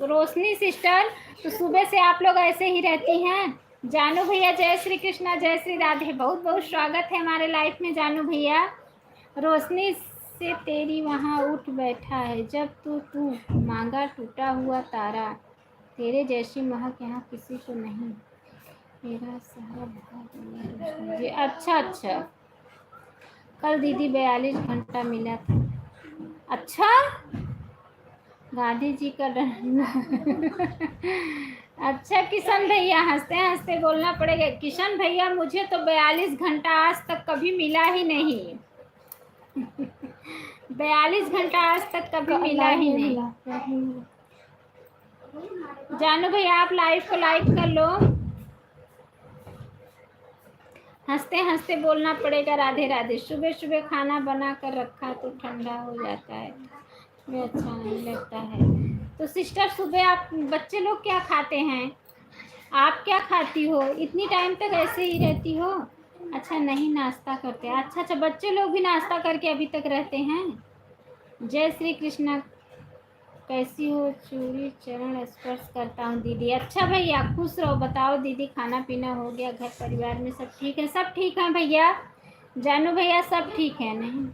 रोशनी सिस्टर, तो सुबह से आप लोग ऐसे ही रहती हैं। जानू भैया जय श्री कृष्णा, जय श्री राधे, बहुत बहुत स्वागत है हमारे लाइफ में जानू भैया। रोशनी से तेरी वहाँ उठ बैठा है, जब तू मांगा टूटा हुआ तारा, तेरे जैसी महक यहाँ किसी को नहीं, मेरा सारा भाग जी। अच्छा अच्छा, कल दीदी 42 घंटा मिला था। अच्छा, गांधी जी का अच्छा किशन भैया, हंसते हंसते बोलना पड़ेगा। किशन भैया मुझे तो 42 घंटा आज तक कभी मिला ही नहीं 42 घंटा आज तक कभी मिला ही नहीं। जानू भैया आप लाइव को लाइक कर लो। हंसते हंसते बोलना पड़ेगा राधे राधे। सुबह सुबह खाना बना कर रखा तो ठंडा हो जाता है, भी अच्छा नहीं लगता है। तो सिस्टर सुबह आप बच्चे लोग क्या खाते हैं? आप क्या खाती हो? इतनी टाइम तक ऐसे ही रहती हो? अच्छा, नहीं नाश्ता करते। अच्छा अच्छा, बच्चे लोग भी नाश्ता करके अभी तक रहते हैं। जय श्री कृष्णा, कैसी हो? चूड़ी चरण स्पर्श करता हूँ दीदी। अच्छा भैया खुश रहो। बताओ दीदी, खाना पीना हो गया? घर परिवार में सब ठीक है? सब ठीक है भैया, जानू भैया सब ठीक है नहीं?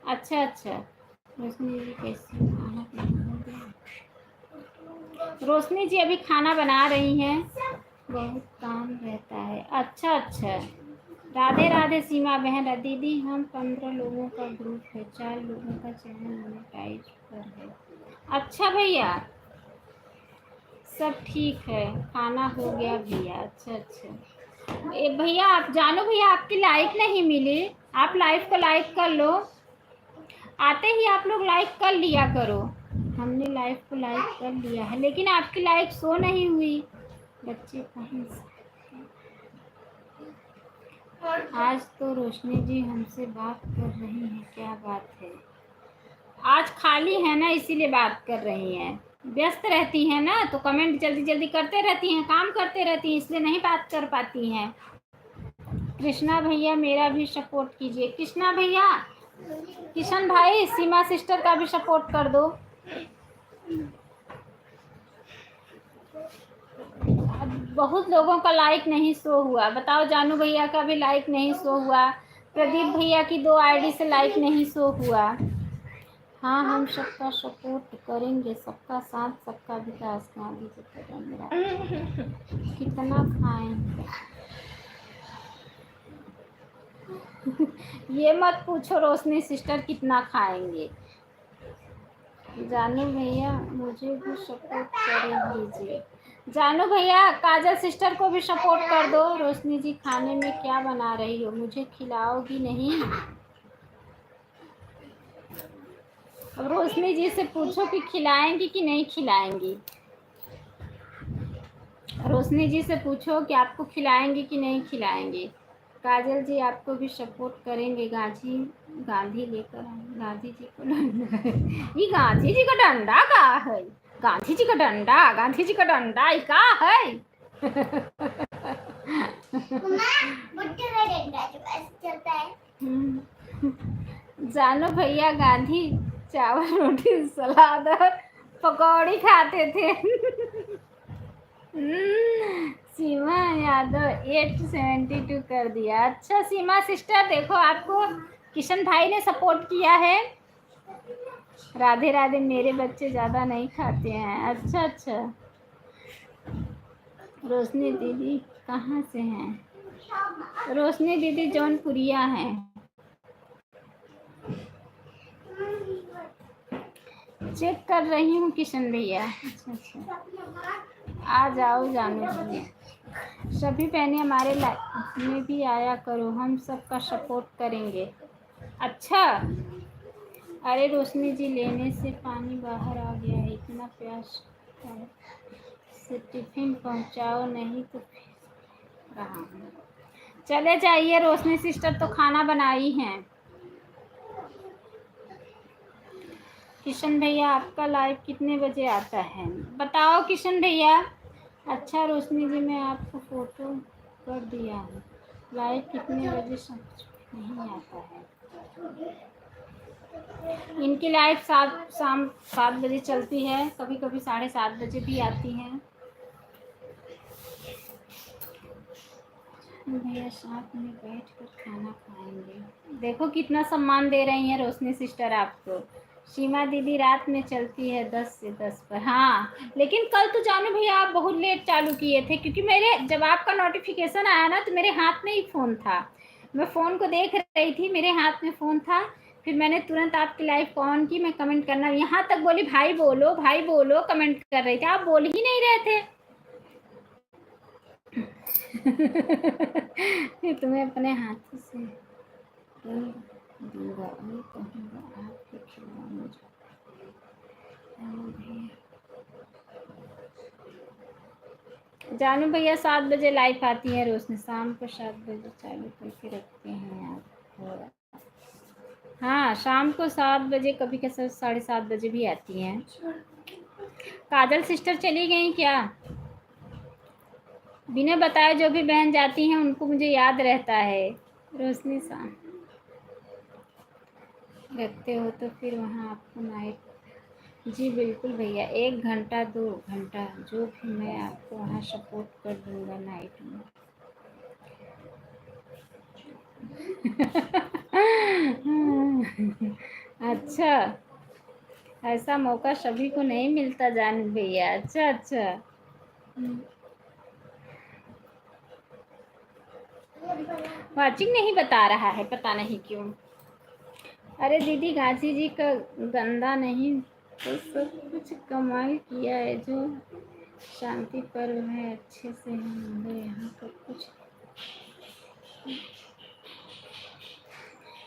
अच्छा अच्छा, रोशनी जी कैसी हो? खाना पीना हो गया? रोशनी जी अभी खाना बना रही हैं, बहुत काम रहता है। अच्छा अच्छा, राधे राधे सीमा बहन। दीदी हम 15 लोगों का ग्रुप है, 4 लोगों का चैनल मोनेटाइज पर है। अच्छा भैया सब ठीक है, खाना हो गया भैया। अच्छा अच्छा, ए भैया आप जानो भैया आपकी लाइक नहीं मिली, आप लाइव को लाइक कर लो। आते ही आप लोग लाइक कर लिया करो। हमने लाइव को लाइक कर लिया है लेकिन आपकी लाइक शो नहीं हुई। बच्चे कहीं से? आज तो रोशनी जी हमसे बात कर रही हैं, क्या बात है? आज खाली है ना इसीलिए बात कर रही हैं। व्यस्त रहती हैं ना तो कमेंट जल्दी जल्दी करते रहती हैं, काम करते रहती हैं, इसलिए नहीं बात कर पाती हैं। कृष्णा भैया मेरा भी सपोर्ट कीजिए। कृष्णा भैया किशन भाई सीमा सिस्टर का भी सपोर्ट कर दो। बहुत लोगों का लाइक नहीं शो हुआ, बताओ। जानू भैया का भी लाइक नहीं शो हुआ, प्रदीप भैया की 2 आईडी से लाइक नहीं शो हुआ। हाँ हम सबका सपोर्ट करेंगे, सबका साथ सबका विकास। गांधी जी का जन्मदिन कितना खाएं ये मत पूछो रोशनी सिस्टर कितना खाएंगे। जानू भैया मुझे भी सपोर्ट कर दीजिए। जानू भैया काजल सिस्टर को भी सपोर्ट कर दो। रोशनी जी खाने में क्या बना रही हो, मुझे खिलाओगी नहीं? अब रोशनी जी से पूछो कि खिलाएंगी कि नहीं खिलाएंगी। रोशनी जी से पूछो कि आपको खिलाएंगी कि नहीं खिलाएंगी। काजल जी आपको भी सपोर्ट करेंगे। गांधी लेकर आए गांधी जी को डंडा ये गांधी जी का डंडा का है? गांधी जी का डंडा, गांधी जी का डंडा ये का है? बुड्ढे का डंडा जो ऐसे चलता है। जानो भैया गांधी चावल रोटी सलाद और पकौड़ी खाते थे। सीमा यादव 872 कर दिया। अच्छा सीमा सिस्टर देखो आपको किशन भाई ने सपोर्ट किया है। राधे राधे, मेरे बच्चे ज़्यादा नहीं खाते हैं। अच्छा अच्छा। रोशनी दीदी कहाँ से हैं? रोशनी दीदी जौनपुरिया हैं। चेक कर रही हूँ किशन भैया। अच्छा अच्छा, आ जाओ जानू भैया। सभी बहनें हमारे लाइफ में भी आया करो, हम सबका सपोर्ट करेंगे। अच्छा अरे रोशनी जी लेने से पानी बाहर आ गया है, इतना प्यास है से टिफिन पहुंचाओ, नहीं तो फिर रहा हूँ। चले जाइए, रोशनी सिस्टर तो खाना बनाई हैं। किशन भैया आपका लाइव कितने बजे आता है, बताओ किशन भैया। अच्छा रोशनी जी मैं आपको फोटो कर दिया हूँ। लाइव कितने बजे नहीं आता है? इनकी लाइव शाम 7 बजे चलती है, कभी कभी 7:30 बजे भी आती हैं। भैया साथ में बैठ कर खाना खाएंगे। देखो कितना सम्मान दे रही हैं रोशनी सिस्टर आपको। सीमा दीदी रात में चलती है 10 से 10 पर। हाँ लेकिन कल तो जानू भैया आप बहुत लेट चालू किए थे, क्योंकि मेरे जब आपका नोटिफिकेशन आया ना तो मेरे हाथ में ही फ़ोन था, मैं फ़ोन को देख रही थी, मेरे हाथ में फ़ोन था। फिर मैंने तुरंत आपकी लाइव को ऑन की, मैं कमेंट करना यहाँ तक बोली भाई बोलो कमेंट कर रही थी, आप बोल ही नहीं रहे थे। तुम्हें अपने हाथों से दूंगा और कहूँगा आपके खिलाओ मुझे। जानू भैया 7 बजे लाइव आती है रोशनी, शाम को 7 बजे चालू करके रखते हैं आप। हाँ शाम को 7 बजे, कभी कभी 7:30 बजे भी आती हैं। काजल सिस्टर चली गई क्या? बिना बताए जो भी बहन जाती हैं उनको मुझे याद रहता है। रोशनी शाम रखते हो तो फिर वहाँ आपको नाइट। जी बिल्कुल भैया, 1 घंटा 2 घंटा जो भी मैं आपको वहाँ सपोर्ट कर दूँगा नाइट में। अच्छा ऐसा मौका सभी को नहीं मिलता जानू भैया। अच्छा अच्छा। वाचिंग नहीं बता रहा है, पता नहीं क्यों। अरे दीदी गांधी जी का गंदा नहीं तो सब कुछ कमाल किया है, जो शांति पर्व है अच्छे से हम यहाँ पर कुछ।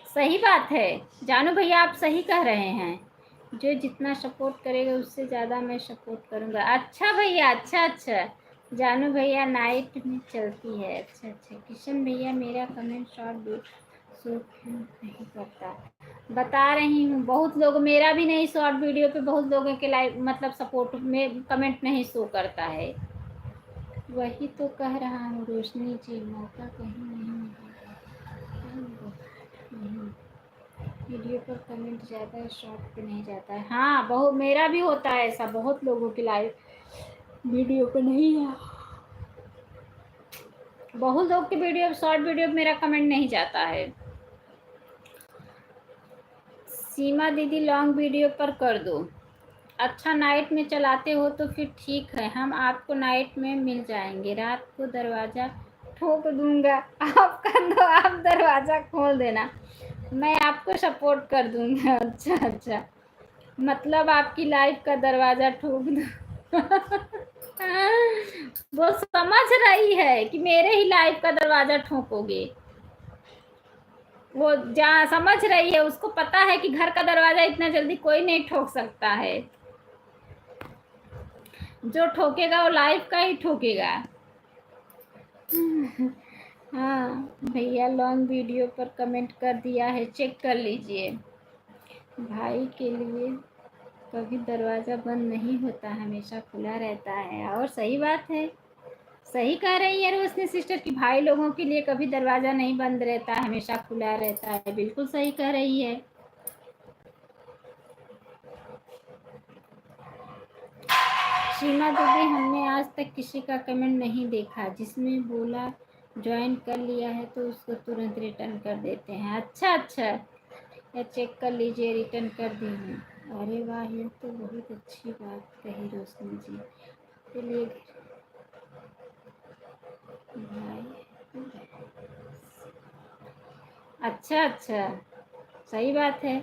सही बात है जानू भैया, आप सही कह रहे हैं। जो जितना सपोर्ट करेगा उससे ज़्यादा मैं सपोर्ट करूँगा। अच्छा भैया, अच्छा अच्छा। जानू भैया नाइट में चलती है। अच्छा अच्छा। किशन भैया मेरा कमेंट शॉर्ट शो क्यों नहीं करता? बता रही हूँ, बहुत लोग, मेरा भी नहीं शॉर्ट वीडियो पे बहुत लोगों के लाइव मतलब सपोर्ट में कमेंट नहीं शो करता है। वही तो कह रहा हूँ रोशनी जी, मौका कहीं नहीं मिलेगा। वीडियो पर कमेंट ज़्यादा है, शॉर्ट पे नहीं जाता है। हाँ, बहुत मेरा भी होता है ऐसा, बहुत लोगों की लाइव वीडियो पे नहीं है, बहुत लोग की वीडियो शॉर्ट वीडियो पे मेरा कमेंट नहीं जाता है। सीमा दीदी लॉन्ग वीडियो पर कर दो। अच्छा, नाइट में चलाते हो तो फिर ठीक है, हम आपको नाइट में मिल जाएंगे, रात को दरवाज़ा ठोक दूंगा, आप कर दो, आप दरवाज़ा खोल देना, मैं आपको सपोर्ट कर दूंगा। अच्छा अच्छा, मतलब आपकी लाइफ का दरवाज़ा ठोक दूँ। वो समझ रही है कि मेरे ही लाइफ का दरवाज़ा ठोकोगे, वो जहाँ समझ रही है, उसको पता है कि घर का दरवाज़ा इतना जल्दी कोई नहीं ठोक सकता है, जो ठोकेगा वो लाइफ का ही ठोकेगा। हाँ भैया, लॉन्ग वीडियो पर कमेंट कर दिया है, चेक कर लीजिए। भाई के लिए कभी दरवाज़ा बंद नहीं होता, हमेशा खुला रहता है। और सही बात है, सही कह रही है रोशनी सिस्टर कि भाई लोगों के लिए कभी दरवाज़ा नहीं बंद रहता, हमेशा खुला रहता है। बिल्कुल सही कह रही है। सीमा दीदी, हमने आज तक किसी का कमेंट नहीं देखा जिसमें बोला ज्वाइन कर लिया है तो उसको तुरंत रिटर्न कर देते हैं। अच्छा अच्छा, या चेक कर लीजिए, रिटर्न कर दी हूँ। अरे वाह, ये तो बहुत अच्छी बात कही रोशनी जी। चलिए भाई, अच्छा अच्छा, सही बात है।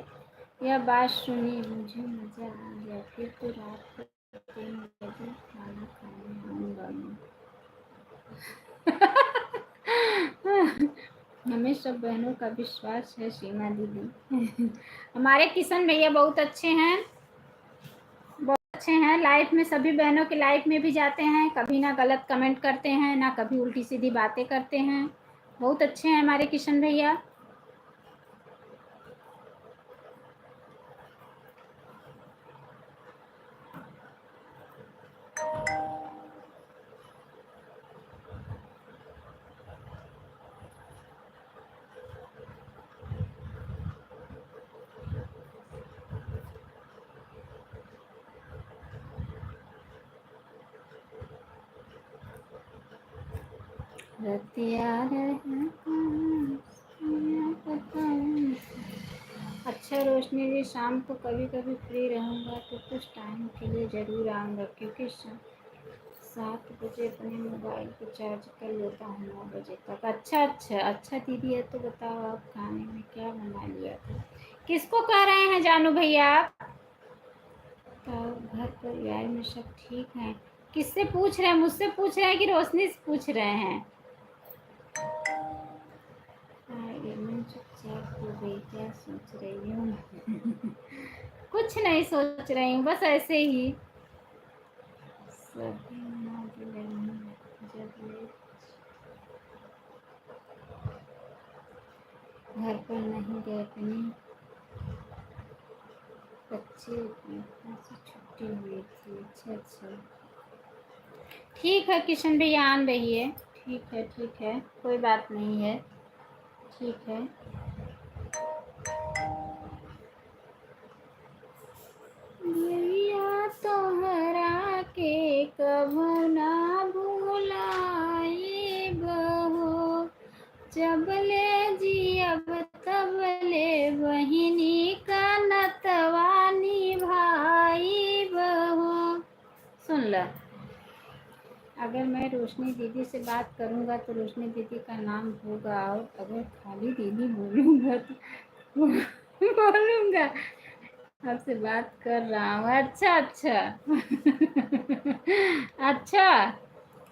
यह बात सुनी मुझे मज़ा आ गया, फिर तो रात को 3 बजे खाना खाने आऊँगा मैं। हमें सब बहनों का विश्वास है सीमा दीदी। हमारे किशन भैया बहुत अच्छे हैं, बहुत अच्छे हैं। लाइफ में सभी बहनों की लाइफ में भी जाते हैं, कभी ना गलत कमेंट करते हैं, ना कभी उल्टी सीधी बातें करते हैं। बहुत अच्छे हैं हमारे किशन भैया। अच्छा रोशनी जी, शाम को कभी कभी फ्री रहूँगा तो कुछ टाइम के लिए ज़रूर आऊँगा, क्योंकि 7 बजे अपने मोबाइल को चार्ज कर लेता हूँ 9 बजे तक। अच्छा अच्छा अच्छा दीदी, है तो बताओ आप खाने में क्या बना लिया था? किसको कह रहे हैं जानू भैया आप? तो घर परिवार में सब ठीक हैं? किससे पूछ रहे हैं, मुझसे पूछ रहे हैं कि रोशनी से पूछ रहे हैं? चुपचाप हो गई, क्या सोच रही हूँ? कुछ नहीं सोच रही हूँ, बस ऐसे ही। सभी जब घर पर नहीं गए, अपनी बच्चे से छुट्टी हुई थी। अच्छा अच्छा, ठीक है किशन भैया, आन रही है। ठीक है, कोई बात नहीं है, ठीक है। भैया तोहरा के कभू ना भुलाए बहो, जबले जियब तबले बहिनी का नतवा निभाई बहो। सुन ल, अगर मैं रोशनी दीदी से बात करूंगा तो रोशनी दीदी का नाम होगा, और अगर खाली दीदी बोलूंगा तो बोलूंगा आपसे बात कर रहा हूँ। अच्छा अच्छा। अच्छा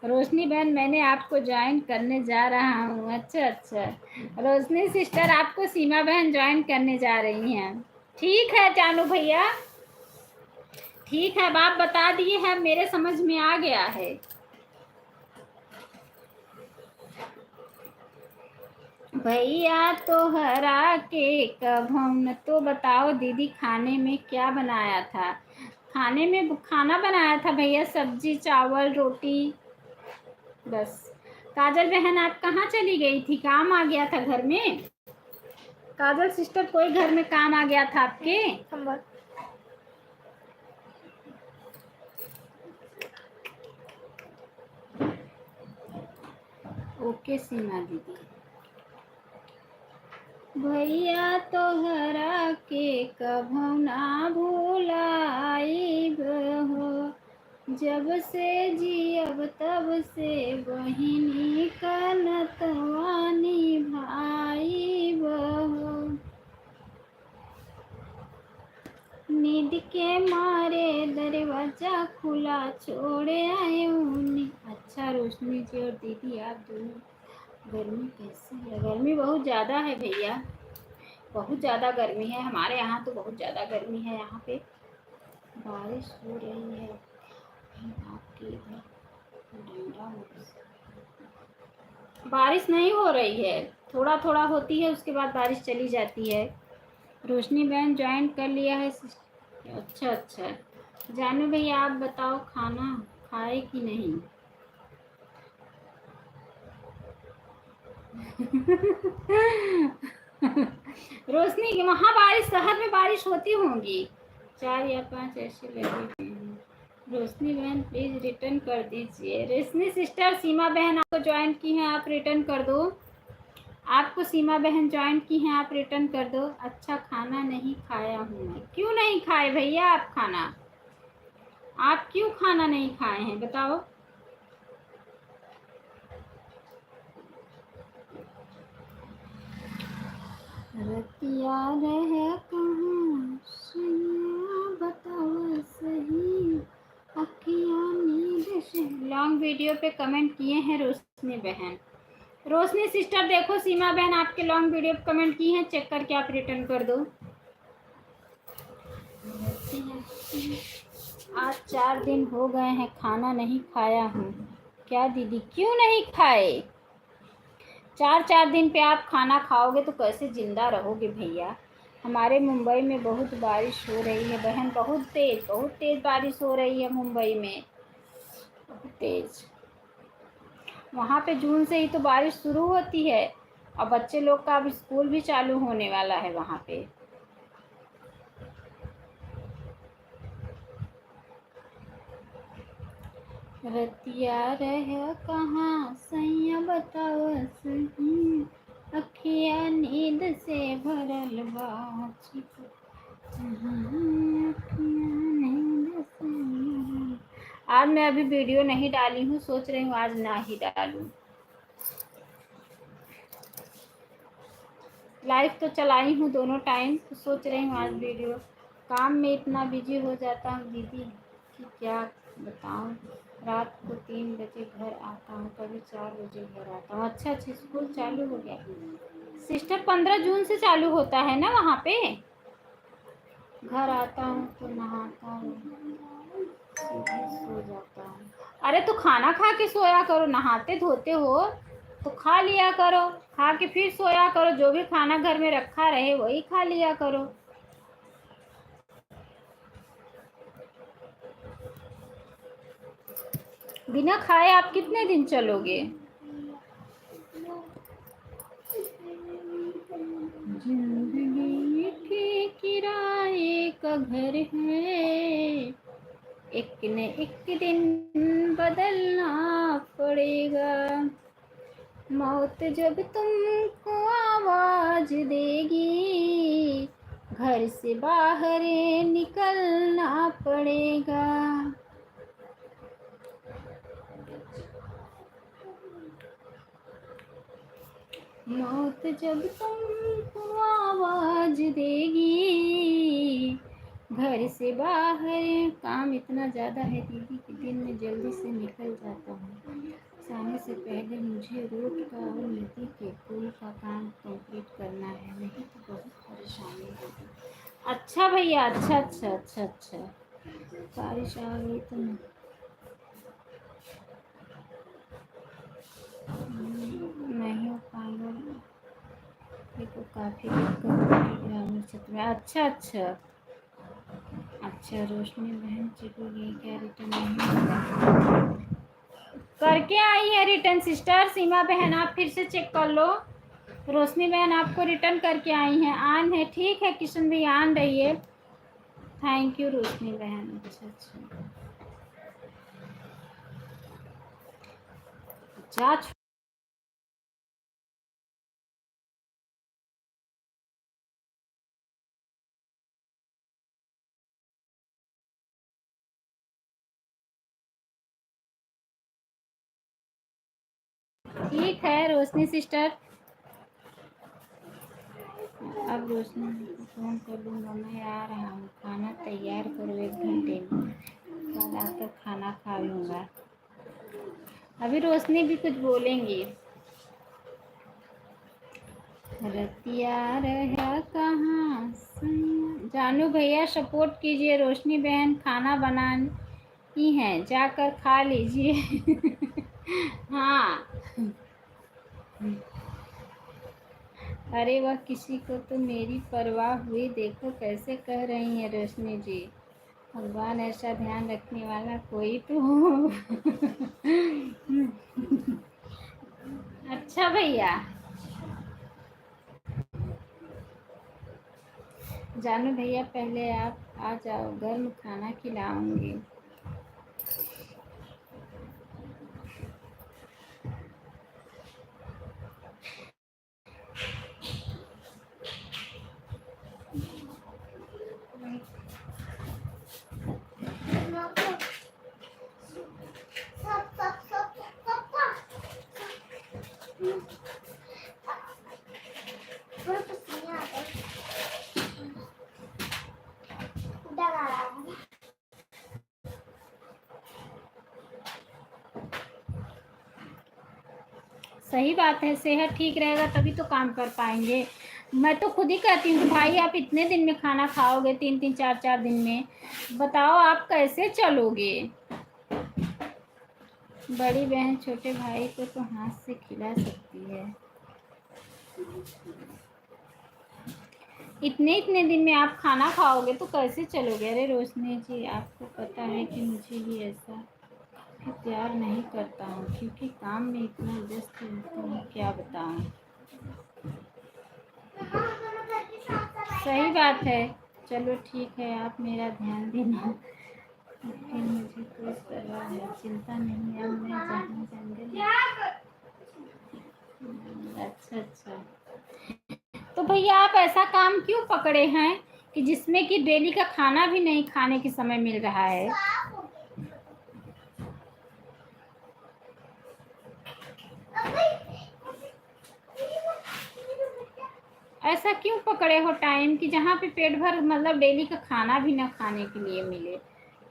रोशनी बहन, मैंने आपको ज्वाइन करने जा रहा हूँ। अच्छा अच्छा, रोशनी सिस्टर आपको सीमा बहन ज्वाइन करने जा रही हैं। ठीक है जानू भैया, ठीक है, आप बता दिए हैं, मेरे समझ में आ गया है। भैया तोहरा के कब हम, तो बताओ दीदी खाने में क्या बनाया था? खाने में खाना बनाया था भैया, सब्जी चावल रोटी, बस। काजल बहन, आप कहाँ चली गई थी? काम आ गया था घर में? काजल सिस्टर, कोई घर में काम आ गया था आपके? संभल। ओके सीमा दीदी। भैया तोहरा के कभू ना भुलाइब हो, जब से जियब तब से बहिनी का नतवा निभाइब हो। नींद के मारे दरवाजा खुला छोड़े आए उन्हें। अच्छा रोशनी जी और दीदी आप दोनों, गर्मी कैसी है? गर्मी बहुत ज़्यादा है भैया, बहुत ज़्यादा गर्मी है। हमारे यहाँ तो बहुत ज़्यादा गर्मी है। यहाँ पे बारिश हो रही है। आपके इधर ठंडा बारिश नहीं हो रही है, थोड़ा थोड़ा होती है, उसके बाद बारिश चली जाती है। रोशनी बहन ज्वाइन कर लिया है। अच्छा अच्छा, जानू भैया आप बताओ खाना खाए कि नहीं? रोशनी के वहाँ बारिश, शहर में बारिश होती होंगी। 4 या 5 ऐसे लगे हुए हैं। रोशनी बहन प्लीज रिटर्न कर दीजिए। रोशनी सिस्टर, सीमा बहन आपको ज्वाइन की हैं, आप रिटर्न कर दो। आपको सीमा बहन ज्वाइन की हैं, आप रिटर्न कर दो। अच्छा खाना नहीं खाया हूँ मैं। क्यों नहीं खाए भैया आप खाना? आप क्यों खाना नहीं खाए हैं बताओ? रतिया रह कहाँ सैया बताओ सही, अखियाँ नींद से। लॉन्ग वीडियो पे कमेंट किए हैं रोशनी बहन। रोशनी सिस्टर देखो, सीमा बहन आपके लॉन्ग वीडियो पे कमेंट की हैं, चेक करके आप रिटर्न कर दो। आज 4 दिन हो गए हैं खाना नहीं खाया हूँ। क्या दीदी क्यों नहीं खाए? 4 दिन पे आप खाना खाओगे तो कैसे जिंदा रहोगे भैया? हमारे मुंबई में बहुत बारिश हो रही है बहन, बहुत तेज बारिश हो रही है मुंबई में, बहुत तेज। वहाँ पे जून से ही तो बारिश शुरू होती है और बच्चे लोग का अब स्कूल भी चालू होने वाला है वहाँ पे। रतिया रह कहाँ सैया बताओ सही, अखिया नींद से भरल बा। आज मैं अभी वीडियो नहीं डाली हूँ, सोच रही हूँ आज ना ही डालूं। लाइव तो चलाई हूँ दोनों टाइम, तो सोच रही हूँ आज वीडियो। काम में इतना बिजी हो जाता हूँ दीदी कि क्या बताऊँ। रात को 3 बजे घर आता हूँ, कभी 4 बजे घर आता हूँ। अच्छा स्कूल चालू हो गया सिस्टर, 15 जून से चालू होता है ना वहाँ पे। घर आता हूँ तो नहाता हूँ, सीधे सो जाता हूँ। अरे तो खाना खा के सोया करो, नहाते धोते हो तो खा लिया करो, खा के फिर सोया करो। जो भी खाना घर में रखा रहे वही खा लिया करो। बिना खाए आप कितने दिन चलोगे? जिंदगी के किराए का घर है, एक न एक दिन बदलना पड़ेगा। मौत जब तुमको आवाज देगी, घर से बाहर निकलना पड़ेगा। मौत जब तुमको आवाज देगी, घर से बाहर। काम इतना ज़्यादा है दीदी कि दिन में जल्दी से निकल जाता हूँ। जाने से पहले मुझे रोड का और नदी के पुल का काम कंप्लीट करना है, नहीं तो बहुत परेशानी होगी। अच्छा भैया, अच्छा। बारिश आ गई तो नहीं हो पाएगा, देखो काफ़ी दिक्कत है। अच्छा रोशनी बहन चली गई क्या? रिटर्न नहीं करके आई है रिटर्न सिस्टर। सीमा बहन आप फिर से चेक कर लो, रोशनी बहन आपको रिटर्न करके आई हैं, आन है, ठीक है किशन भाई आन रहिए। थैंक यू रोशनी बहन। अच्छा अच्छा जा ठीक है रोशनी सिस्टर, अब रोशनी को फ़ोन कर लूँगा, मैं आ रहा हूँ, खाना तैयार करो 1 घंटे में, कल आकर खाना खा लूँगा। अभी रोशनी भी कुछ बोलेंगी। रतिया रहा कहाँ जानू भैया सपोर्ट कीजिए, रोशनी बहन खाना बनानी है, जाकर खा लीजिए। हाँ अरे वह किसी को तो मेरी परवाह हुई, देखो कैसे कह रही हैं रोशनी जी, भगवान ऐसा ध्यान रखने वाला कोई तो हो। अच्छा भैया जानू भैया पहले आप आ जाओ, गर्म खाना खिलाऊंगी। सही बात है, सेहत ठीक रहेगा तभी तो काम कर पाएंगे। मैं तो खुद ही कहती हूँ भाई आप इतने दिन में खाना खाओगे, 3-3 4-4 दिन में, बताओ आप कैसे चलोगे। बड़ी बहन छोटे भाई को तो हाथ से खिला सकती है, इतने इतने दिन में आप खाना खाओगे तो कैसे चलोगे। अरे रोशनी जी आपको पता है कि मुझे भी ऐसा प्यार नहीं करता हूँ, क्योंकि काम में इतना व्यस्त रहता हूँ, क्या बताऊँ। सही बात है, चलो ठीक है आप मेरा ध्यान देना, फिर मुझे कोई परवाह है, चिंता नहीं, अब मैं जहाँ जंगल। अच्छा अच्छा तो भैया आप ऐसा काम क्यों पकड़े हैं कि जिसमें कि डेली का खाना भी नहीं खाने के समय मिल रहा है। ऐसा क्यों पकड़े हो टाइम कि जहाँ पे पेट भर मतलब डेली का खाना भी ना खाने के लिए मिले।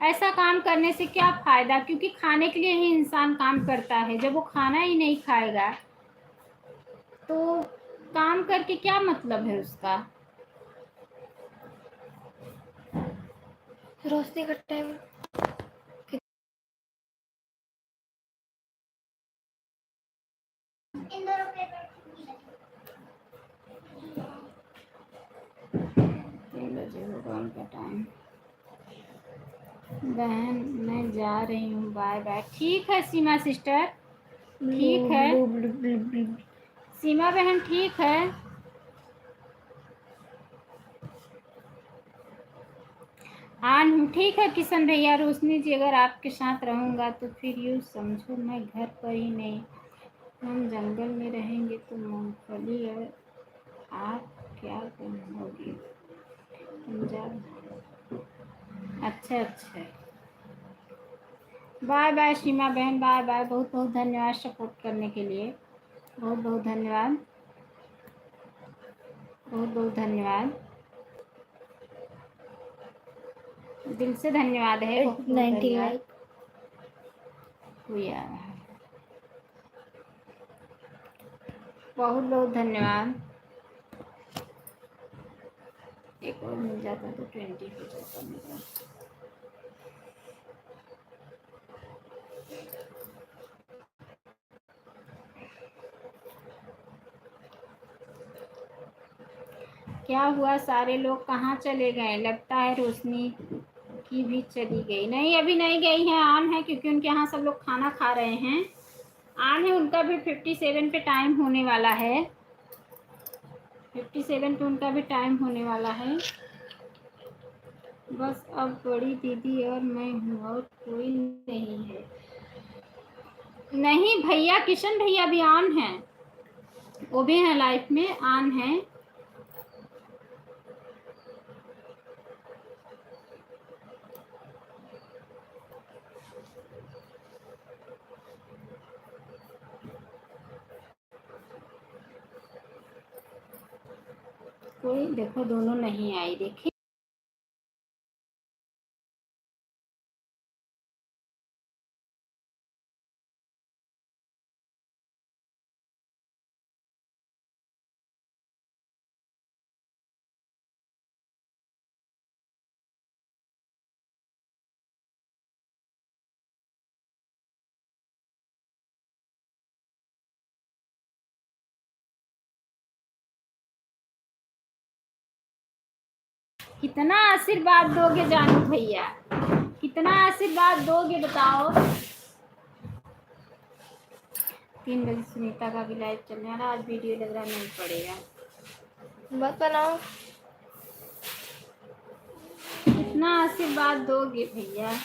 ऐसा काम करने से क्या फ़ायदा, क्योंकि खाने के लिए ही इंसान काम करता है, जब वो खाना ही नहीं खाएगा तो काम करके क्या मतलब है उसका। रोशनी का टाइम का टाइम। बहन मैं जा रही हूँ, बाय बाय। ठीक है सीमा सिस्टर, ठीक है सीमा बहन, ठीक है। आन हूँ, ठीक है किशन भैया। रोशनी जी अगर आपके साथ रहूँगा तो फिर यूँ समझो मैं घर पर ही नहीं, हम जंगल में रहेंगे तो मूंगफली और आप क्या होगी पंजाब। अच्छा अच्छा बाय बाय सीमा बहन, बाय बाय। बहुत बहुत धन्यवाद सपोर्ट करने के लिए, बहुत बहुत धन्यवाद, बहुत बहुत धन्यवाद, दिल से धन्यवाद है। 90 लाइक कोई आ रहा है, बहुत बहुत धन्यवाद। एक और मिल जाता तो 20 हो जाता मेरा। क्या हुआ सारे लोग कहाँ चले गए, लगता है रोशनी की भी चली गई। नहीं अभी नहीं गई है, ऑन है, क्योंकि उनके यहाँ सब लोग खाना खा रहे हैं। ऑन है, उनका भी 57 पे टाइम होने वाला है। 57 पे उनका भी टाइम होने वाला है। बस अब बड़ी दीदी और मैं हूँ, और कोई नहीं है। नहीं भैया, किशन भैया भी ऑन हैं, वो भी हैं लाइफ में, ऑन हैं। कोई देखो, दोनों नहीं आई, देखिए। कितना आशीर्वाद दोगे जानू भैया, कितना आशीर्वाद दोगे बताओ। 3 बजे सुनीता का भी लाइव चलने वाला, आज वीडियो लग रहा नहीं पड़ेगा। मत बनाओ। कितना आशीर्वाद दोगे भैया।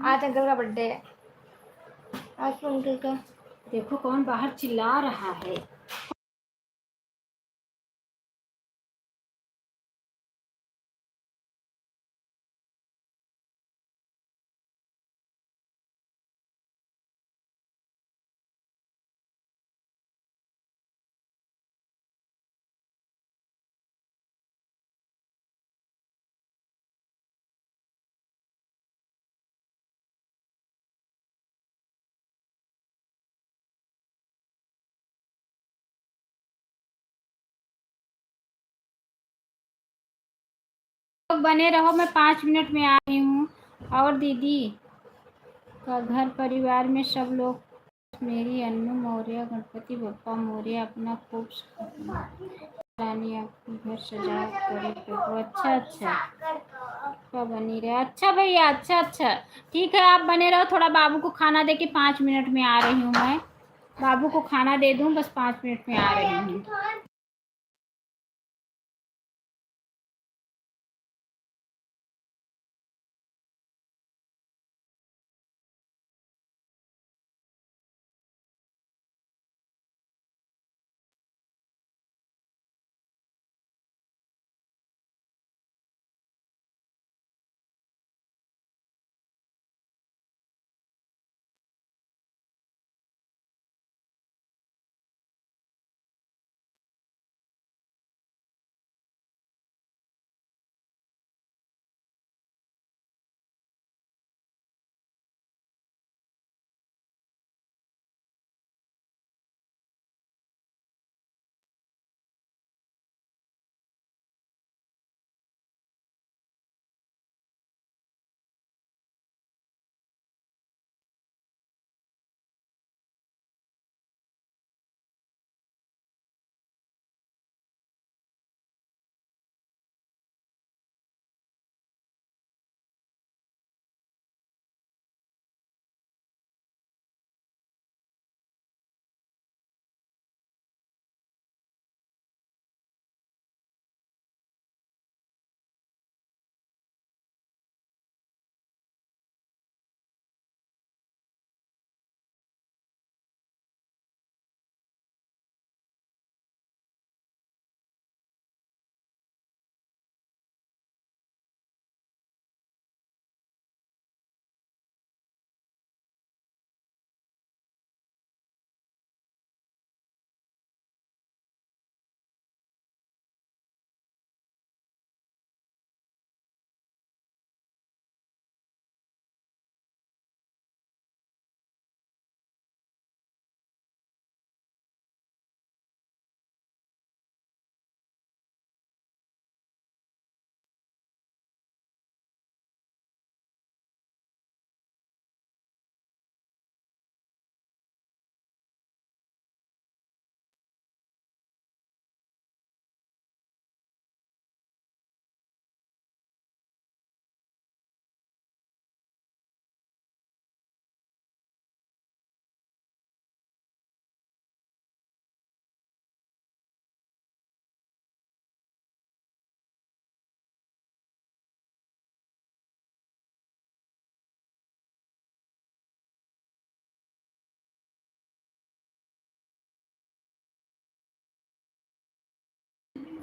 आज अंकल का बर्थडे है, आज अंकल का। देखो कौन बाहर चिल्ला रहा है। लोग बने रहो, मैं 5 मिनट में आ रही हूँ। और दीदी का घर परिवार में सब लोग, मेरी अन्नू मौर्य, गणपति बप्पा मौर्य, अपना खूब रानी आपकी घर सजावट करे प्रभु। अच्छा अच्छा, क्या बनी रहे। अच्छा भैया, अच्छा अच्छा, ठीक है, आप बने रहो। थोड़ा बाबू को खाना दे के 5 मिनट में आ रही हूँ मैं। बाबू को खाना दे दूँ, बस 5 मिनट में आ रही हूँ।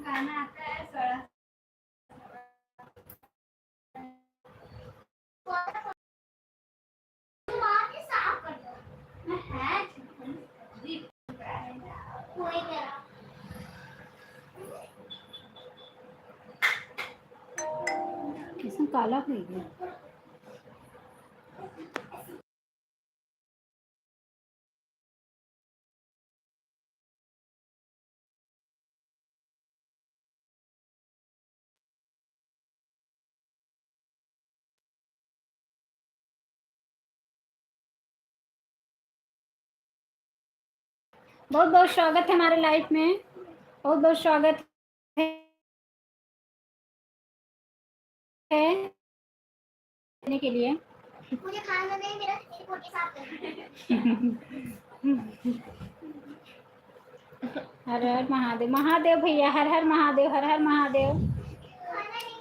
गाना आता है थोड़ा किसने काला हो गया। बहुत बहुत स्वागत है हमारे लाइफ में, बहुत बहुत स्वागत है देने के लिए। मुझे खाना नहीं मेरा पोटी साफ कर। हर हर महादेव, महादेव भैया हर हर महादेव, हर हर महादेव,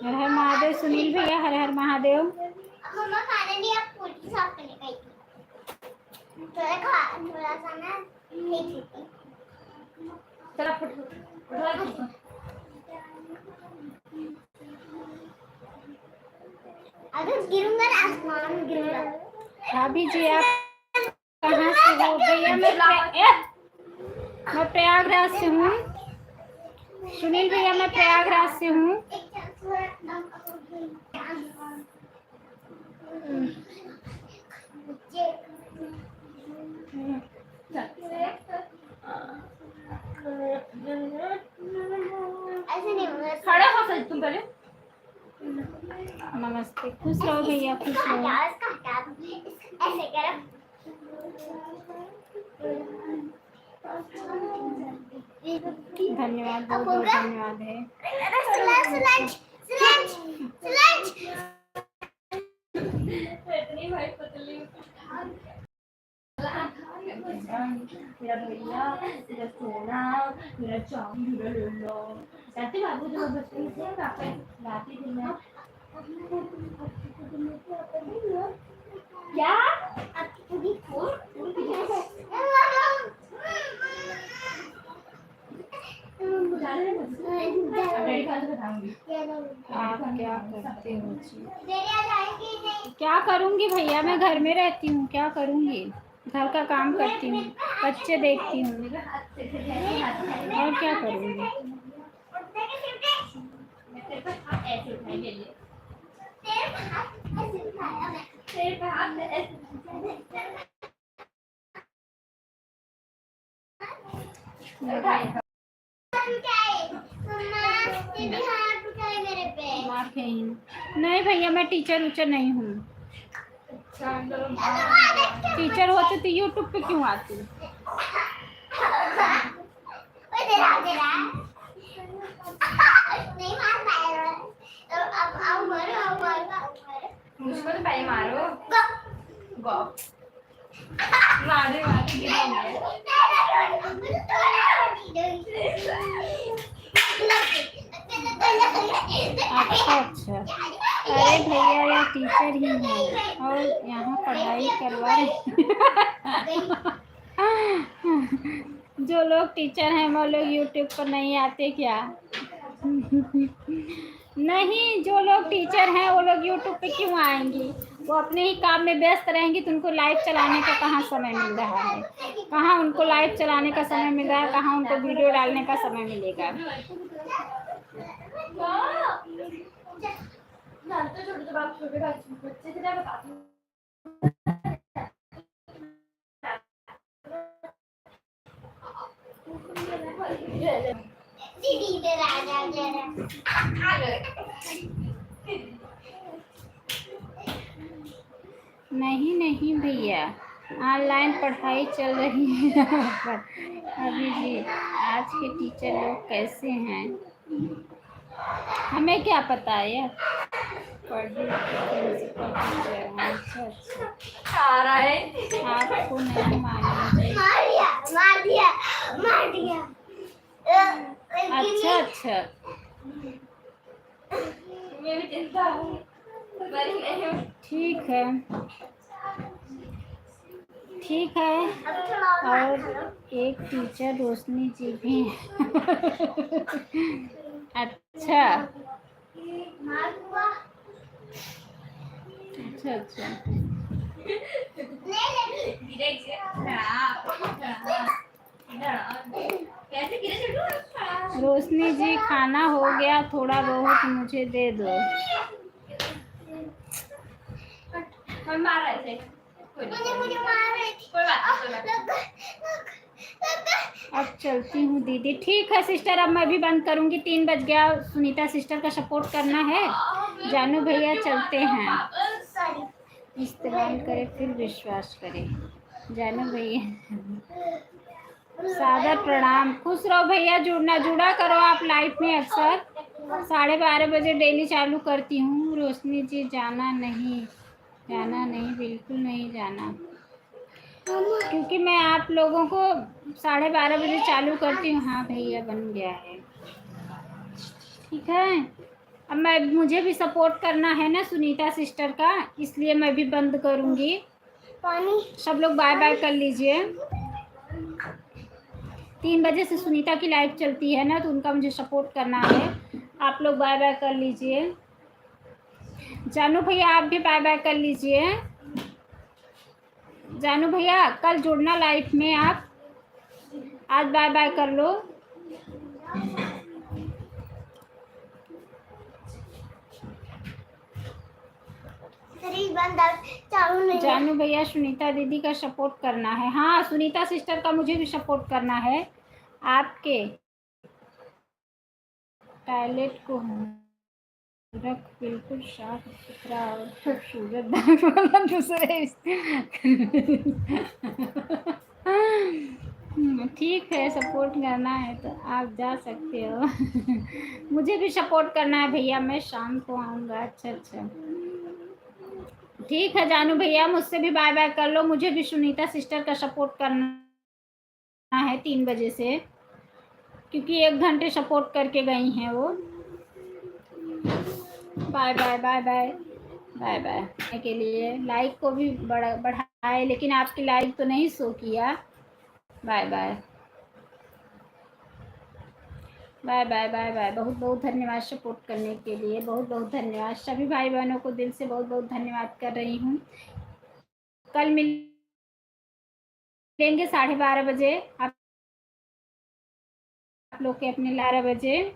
हर हर महादेव। सुनील भैया हर हर महादेव। मम्मा खाना नहीं, आप पोटी साफ करने गई थी। थोड़ा सा ना ठीक थी। चला फट अगर गिरूंगा ना आसमान में गिरूंगा। भाभी जी आप कहाँ से हो? भैया मैं प्रयागराज से हूँ। सुनील भैया मैं प्रयागराज से हूँ। ऐसे नहीं होगा। खड़े हो सच तुम पहले। नमस्ते, खुश रहो भैया, खुश रहो। ऐसे करो। धन्यवाद, बहुत बहुत धन्यवाद है। मेरा भैया, मेरा सोना, मेरा चांदी, मेरा लल्ला। रहते बाबू जो बचपन से राती दिन में क्या आप क्या करते हो जी? क्या करूँगी भैया, मैं घर में रहती हूँ, क्या करूँगी, घर का काम करती हूँ, बच्चे देखती हूँ, और क्या करूँगी। नहीं भैया मैं टीचर उचर नहीं हूँ। टीचर होते तो यूट्यूब पे क्यों आती? मुझको तो पहले मारो। अच्छा अच्छा, अरे भैया यह टीचर ही है और यहाँ पढ़ाई करवा रहे। जो लोग टीचर हैं वो लोग यूट्यूब पर नहीं आते क्या? नहीं, जो लोग टीचर हैं वो लोग यूट्यूब पे क्यों आएंगी? वो अपने ही काम में व्यस्त रहेंगी तो उनको लाइव चलाने का कहाँ समय मिल रहा है? कहाँ उनको लाइव चलाने का समय मिल रहा है? कहाँ उनको वीडियो डालने का समय मिलेगा? नहीं नहीं भैया, ऑनलाइन पढ़ाई चल रही है अभी जी। आज के टीचर लोग कैसे हैं हमें क्या पता है यार। अच्छा अच्छा, आ रहा है आपको नहीं मालूम? मार दिया। अच्छा अच्छा, मैं भी चिंता हूँ। ठीक है ठीक है। और एक टीचर रोशनी जी भी हैं। अच्छा मार हुआ अच्छा अच्छा। रोशनी जी खाना हो गया, थोड़ा बहुत मुझे दे दो। मुझे मार रही थी। कोई बात नहीं। अब चलती हूँ दीदी। ठीक है सिस्टर, अब मैं भी बंद करूँगी, 3 बज गया। सुनीता सिस्टर का सपोर्ट करना है। जानू भैया चलते हैं। इस्तेमाल करें फिर विश्वास करें। जानू भैया सादर प्रणाम। खुश रहो भैया, जुड़ा करो आप लाइफ में अक्सर। 12:30 बजे डेली चालू करती हूँ। रोशनी जी जाना नहीं बिल्कुल नहीं जाना, क्योंकि मैं आप लोगों को 12:30 बजे चालू करती हूँ। हाँ भैया बन गया है। ठीक है, अब मुझे भी सपोर्ट करना है ना सुनीता सिस्टर का, इसलिए मैं भी बंद करूँगी। पानी सब लोग बाय बाय कर लीजिए। 3 बजे से सुनीता की लाइव चलती है ना, तो उनका मुझे सपोर्ट करना है। आप लोग बाय बाय कर लीजिए। जानू भैया आप भी बाय बाय कर लीजिए। जानू भैया कल जुड़ना लाइव में आप, आज बाय बाय कर लो। चालू नहीं। जानू भैया सुनीता दीदी का सपोर्ट करना है। हाँ सुनीता सिस्टर का मुझे भी सपोर्ट करना है। आपके टॉयलेट को रख बिल्कुल साफ सुथरा और खूबसूरत दाग वाला दूसरे ठीक है, सपोर्ट करना है तो आप जा सकते हो। मुझे भी सपोर्ट करना है भैया, मैं शाम को आऊँगा। अच्छा अच्छा ठीक है जानू भैया, मुझसे भी बाय बाय कर लो। मुझे भी सुनीता सिस्टर का सपोर्ट करना है 3 बजे से, क्योंकि 1 घंटे सपोर्ट करके गई हैं वो। Bye bye bye bye bye bye के लिए लाइक को भी बढ़ाए, लेकिन आपकी लाइक तो नहीं शो किया। Bye bye bye bye bye bye. बहुत बहुत धन्यवाद सपोर्ट करने के लिए, बहुत बहुत धन्यवाद। सभी भाई बहनों को दिल से बहुत बहुत धन्यवाद कर रही हूँ। कल मिलेंगे 12:30 बजे आप लोग के अपने 11 बजे।